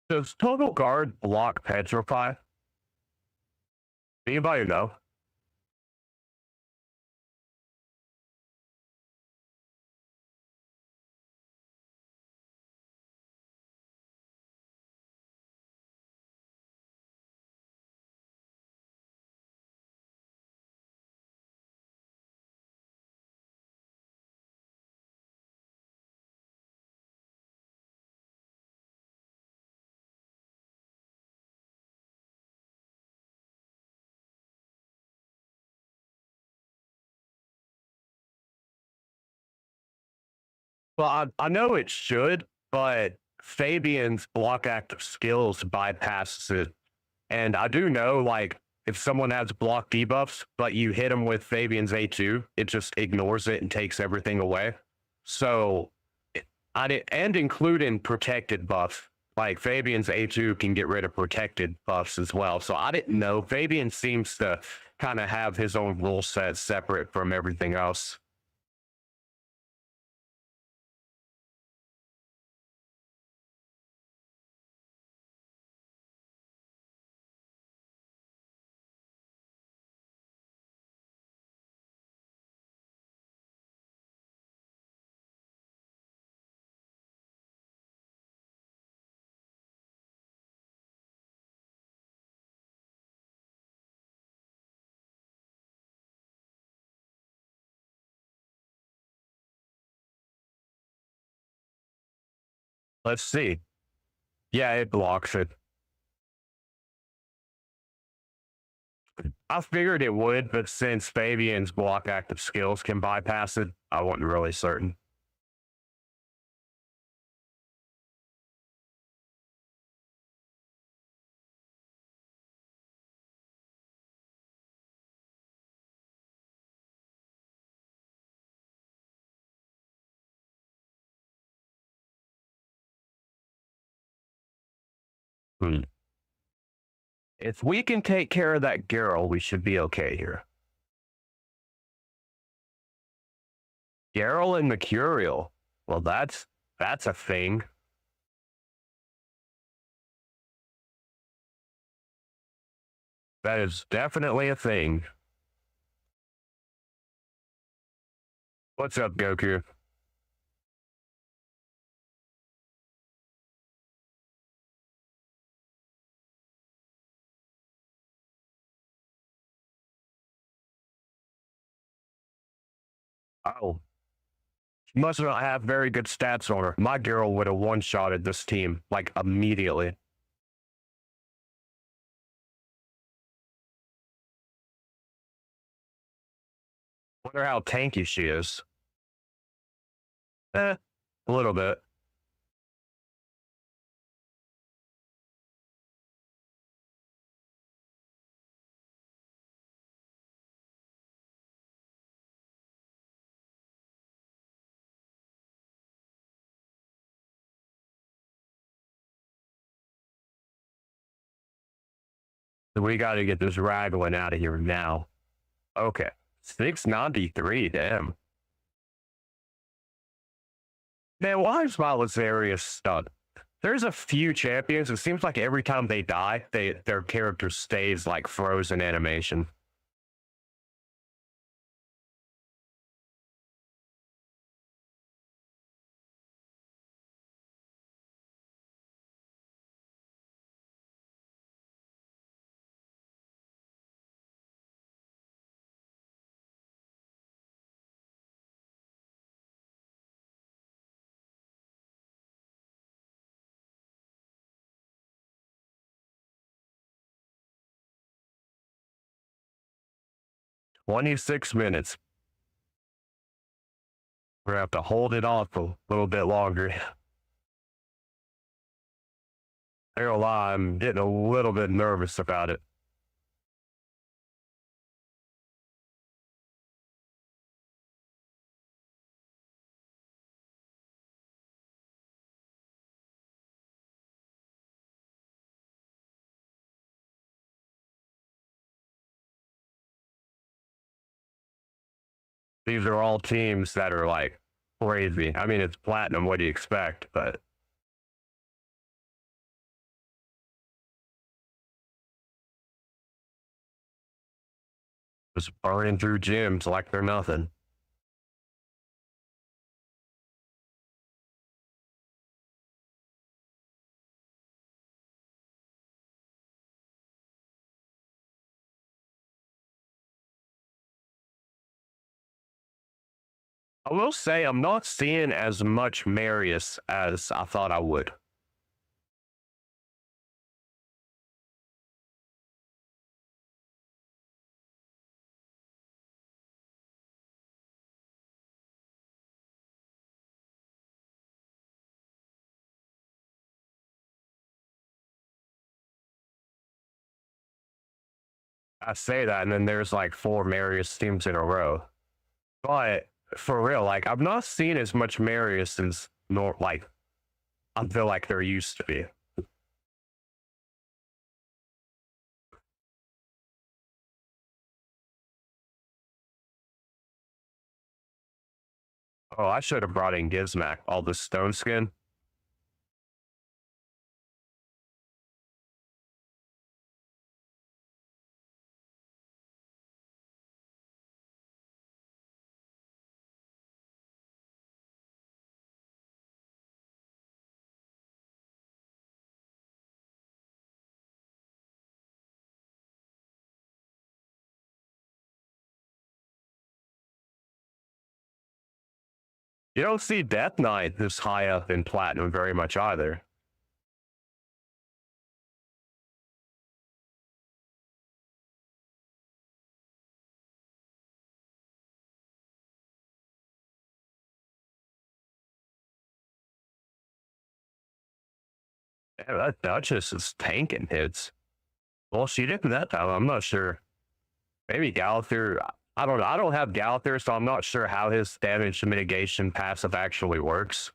Does Total Guard block Petrify? Anybody know? Well, I know it should, but Fabian's block active skills bypasses it. And I do know, like, if someone has block debuffs, but you hit them with Fabian's A2, it just ignores it and takes everything away. So, and including protected buffs, like Fabian's A2 can get rid of protected buffs as well. So I didn't know. Fabian seems to kind of have his own rule set separate from everything else. Let's see. Yeah, it blocks it. I figured it would, but since Fabian's block active skills can bypass it, I wasn't really certain. Hmm. If we can take care of that girl, we should be okay here. Geralt and Mercurial. Well, that's a thing. That is definitely a thing. What's up, Goku? Oh, she must not have very good stats on her. My girl would have one-shotted this team, like, immediately. Wonder how tanky she is. A little bit. We got to get this raglan out of here now. Okay. 693, damn. Man, why is Malazarius stunned? There's a few champions. It seems like every time they die, their character stays like frozen animation. 26 minutes. We're gonna have to hold it off a little bit longer. I ain't gonna lie, I'm getting a little bit nervous about it. These are all teams that are like crazy. I mean, it's platinum. What do you expect? But just burning through gyms like they're nothing. I will say I'm not seeing as much Marius as I thought I would. I say that, and then there's like 4 Marius teams in a row. But for real, like I'm not seeing as much Marius as like I feel like there used to be. Oh, I should have brought in Gizmac, all the stone skin. You don't see Death Knight this high up in platinum very much either. Yeah, that Duchess is tanking hits. Well, she didn't that time. I'm not sure. Maybe Gallagher. I don't know. I don't have Gallagher, so I'm not sure how his damage mitigation passive actually works.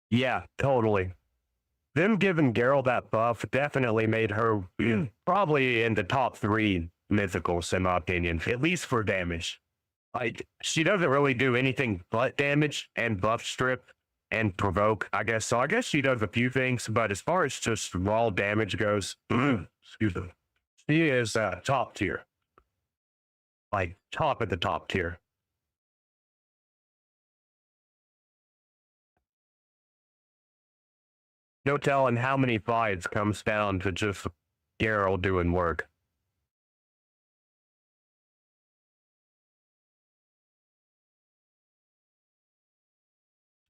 Yeah, totally. Them giving Geralt that buff definitely made her probably in the top 3 mythicals, in my opinion, at least for damage. Like, she doesn't really do anything but damage and buff strip and provoke, I guess. So I guess she does a few things, but as far as just raw damage goes, excuse me, she is top tier. Like, top of the top tier. No telling how many fights comes down to just Geralt doing work.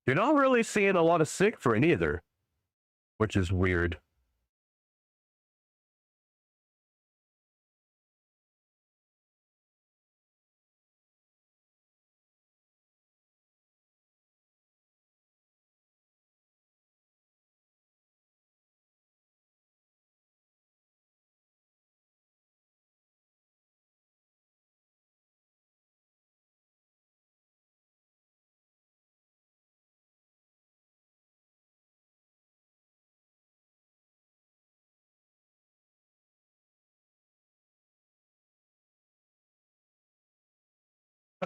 You're not really seeing a lot of Siegfried either, which is weird.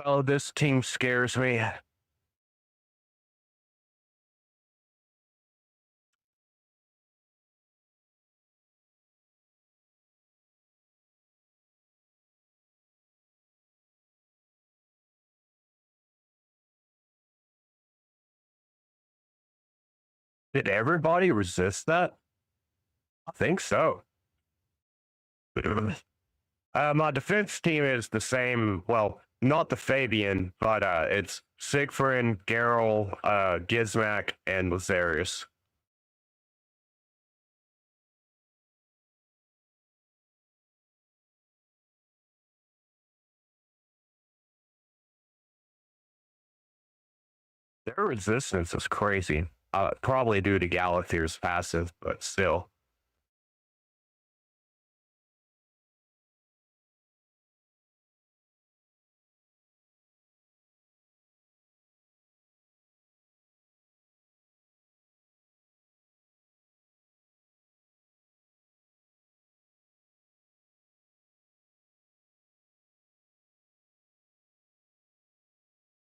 Oh, this team scares me. Did everybody resist that? I think so. My defense team is the same. Well, not the Fabian, but it's Siegfried, Geralt, Gizmak, and Lazarus. Their resistance is crazy. Probably due to Galathir's passive, but still.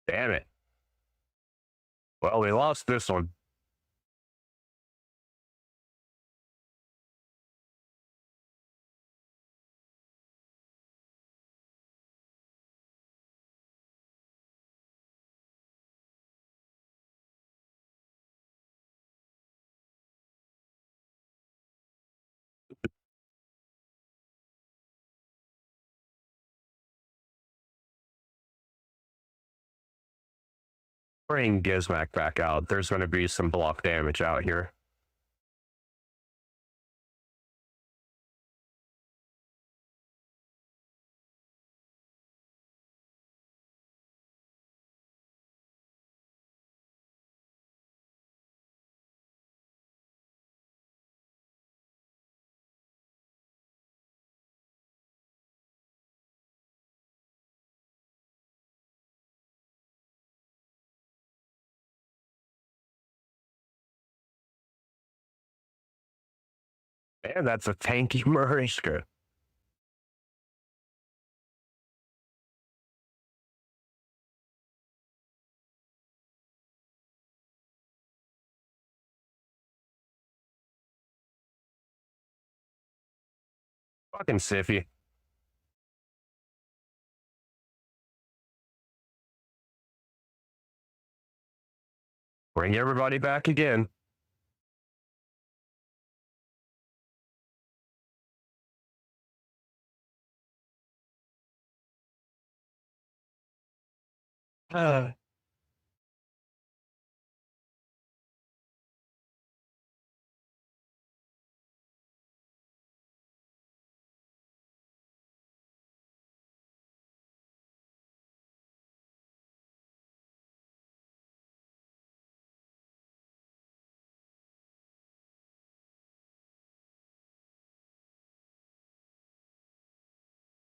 Damn it. Well, we lost this one. Bring Gizmak back out. There's going to be some block damage out here. Man, that's a tanky Mariska. Fucking Siffy. Bring everybody back again. Uh,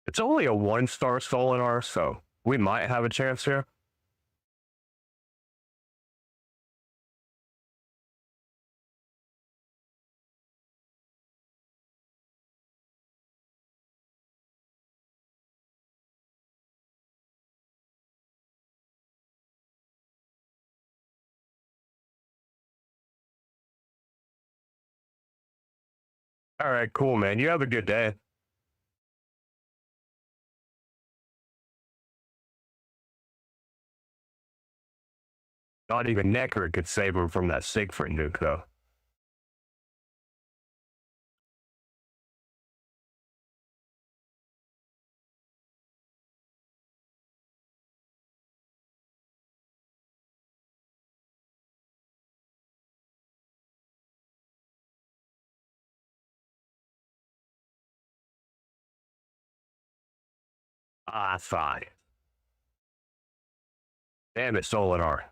it's only a 1-star Solinar, so we might have a chance here. All right, cool, man. You have a good day. Not even Necker could save him from that Siegfried nuke, though. Ah, fine. Damn it, Solinar.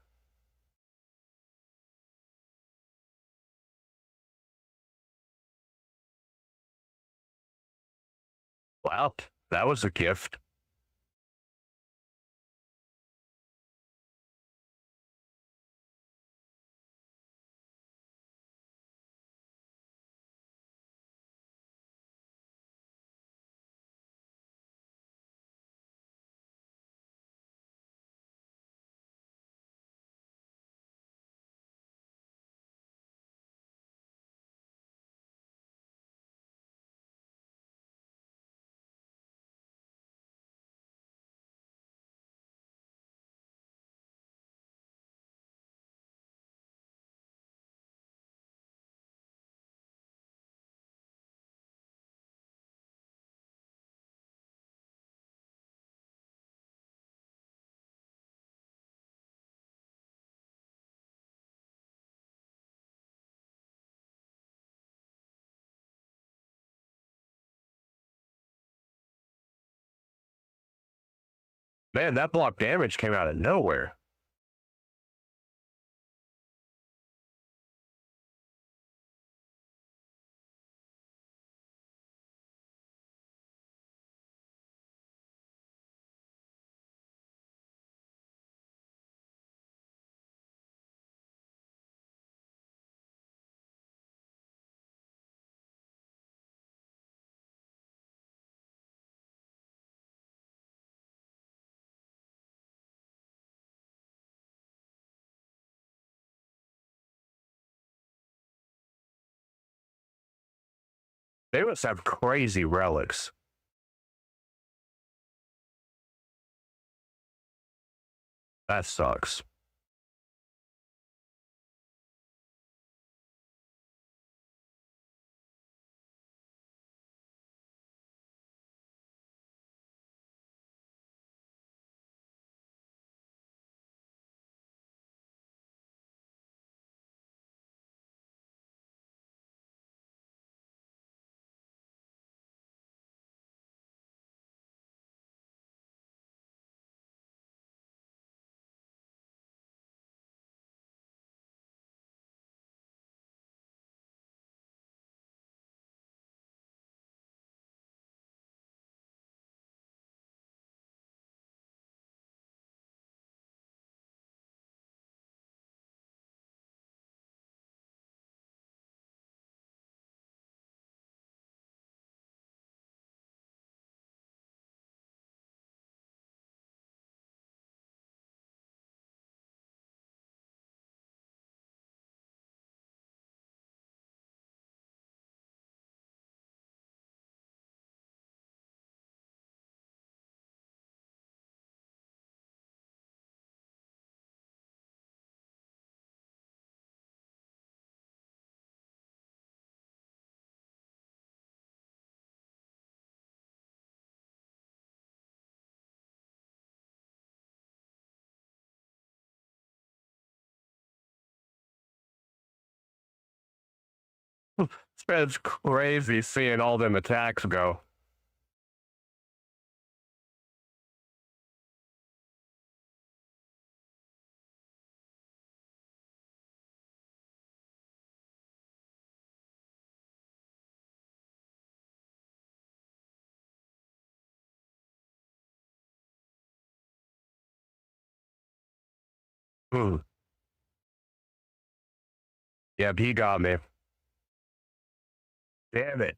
Well, that was a gift. Man, that block damage came out of nowhere. They must have crazy relics. That sucks. It's crazy seeing all them attacks go. Hmm. Yeah, he got me. Damn it.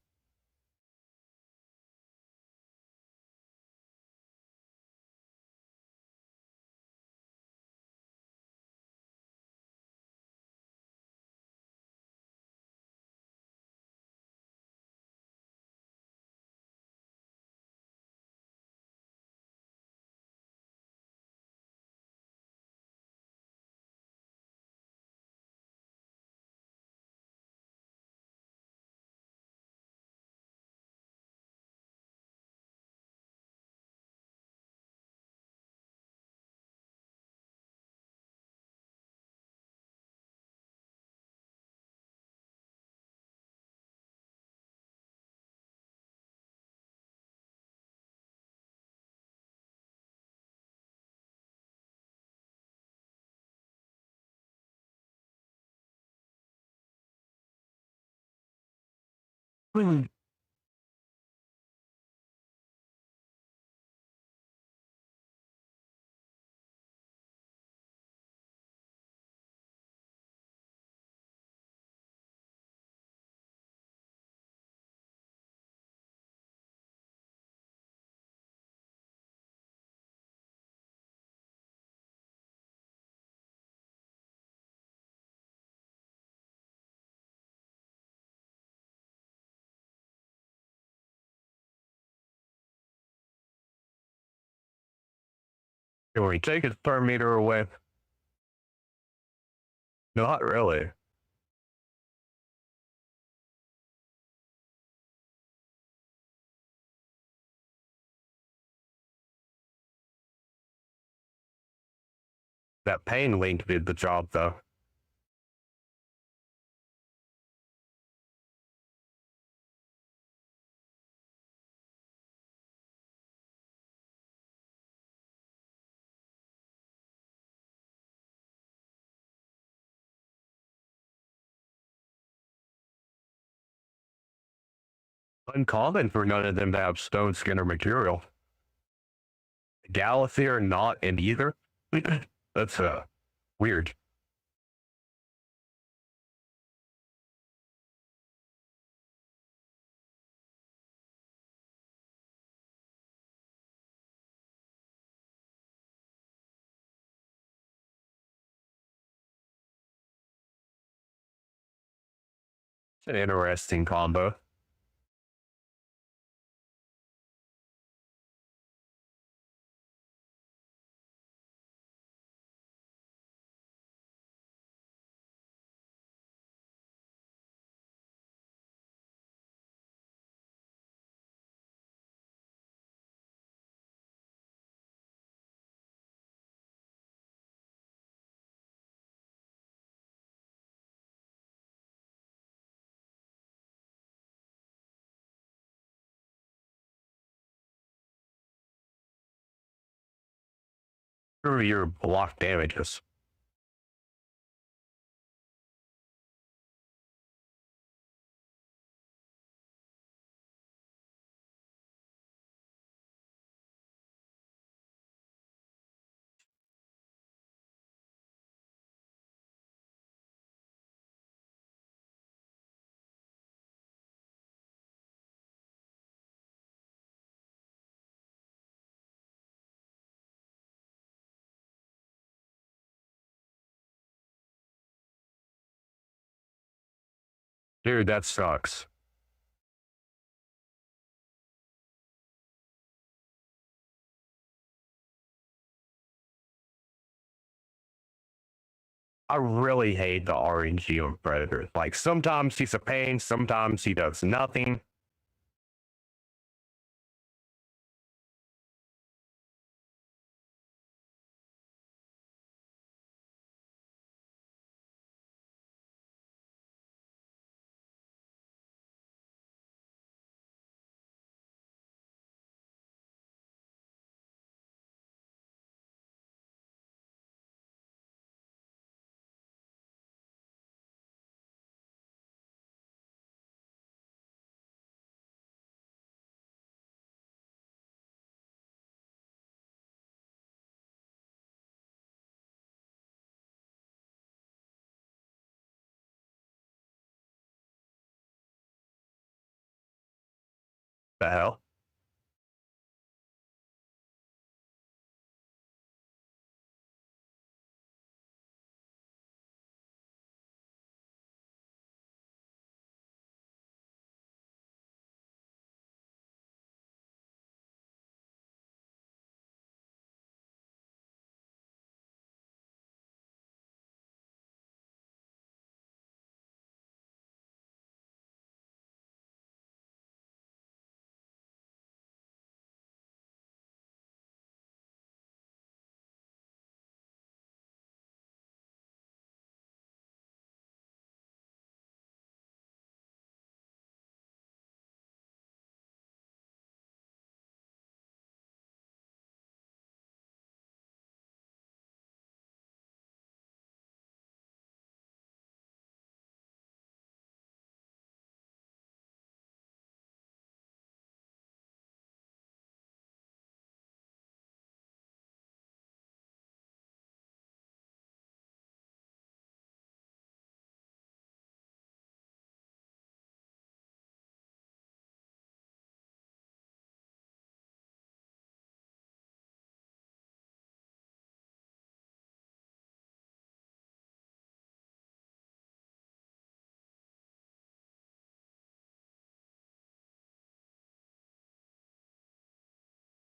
Hmm. Can we take his turn meter away? Not really. That pain link did the job, though. uncommon for none of them to have stone skin or material. Galathir not in either. That's weird. It's an interesting combo. Through your block damages. Dude, that sucks. I really hate the RNG on Predator. Like, sometimes he's a pain, sometimes he does nothing. The hell?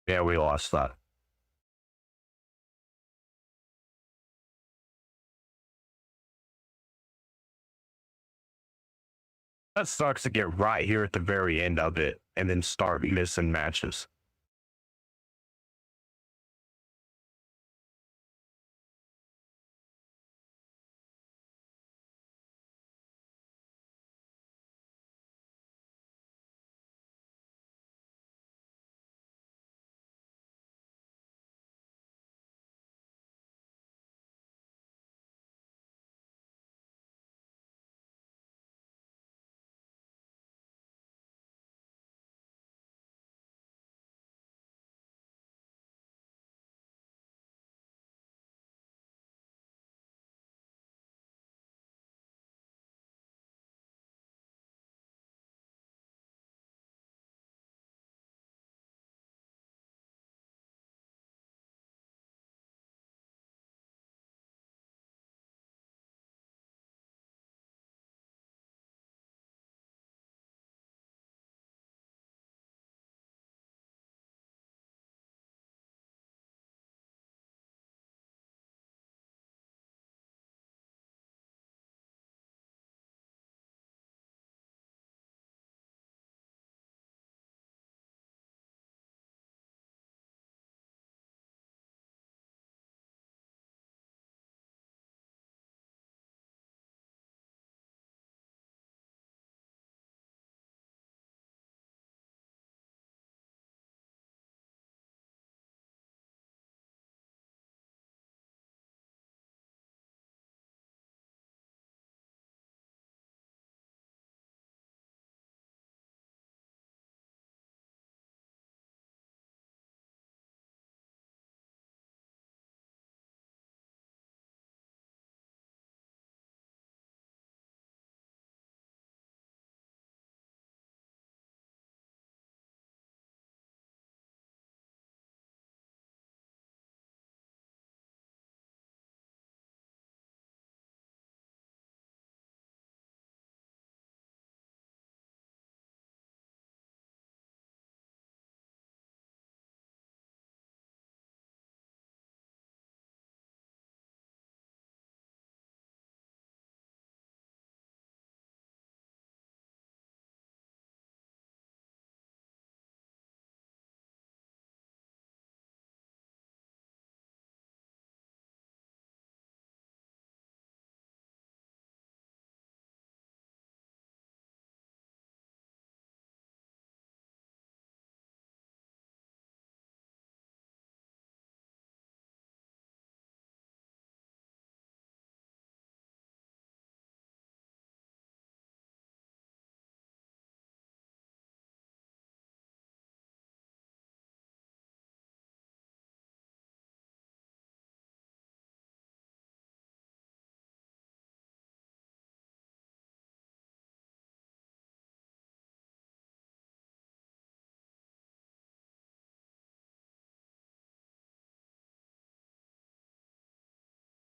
Yeah, we lost that. That sucks to get right here at the very end of it and then start missing matches.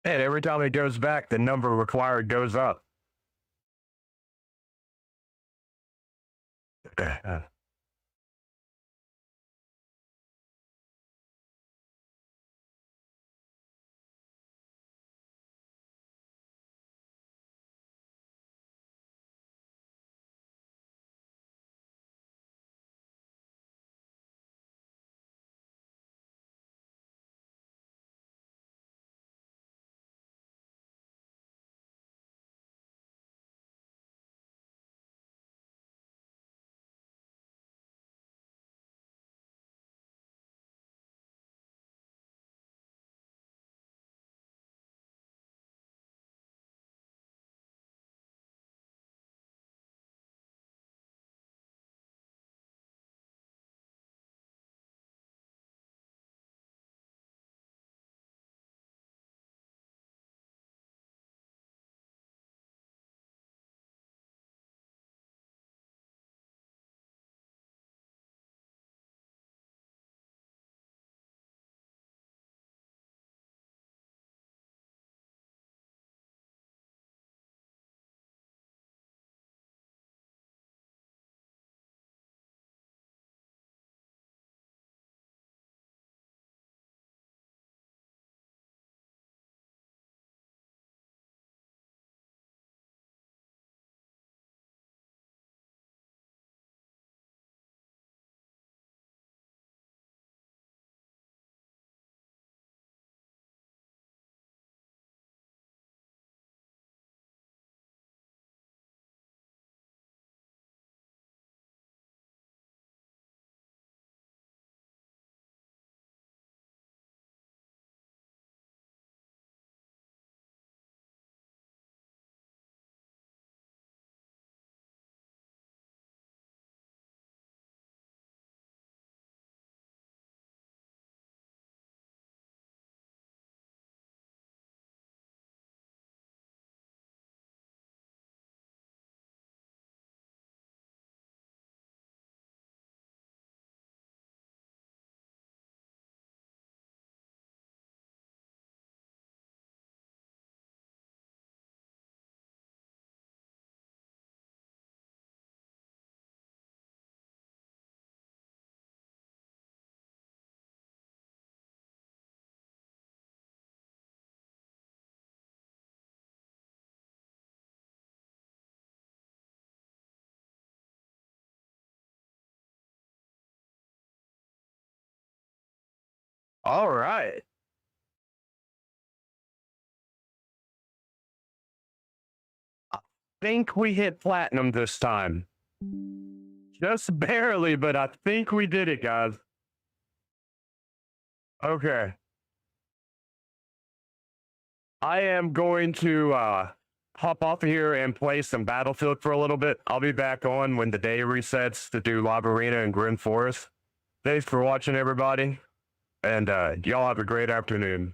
And every time it goes back, the number required goes up. All right. I think we hit platinum this time. Just barely, but I think we did it, guys. Okay. I am going to hop off of here and play some Battlefield for a little bit. I'll be back on when the day resets to do Lava Arena and Grim Forest. Thanks for watching, everybody. And y'all have a great afternoon.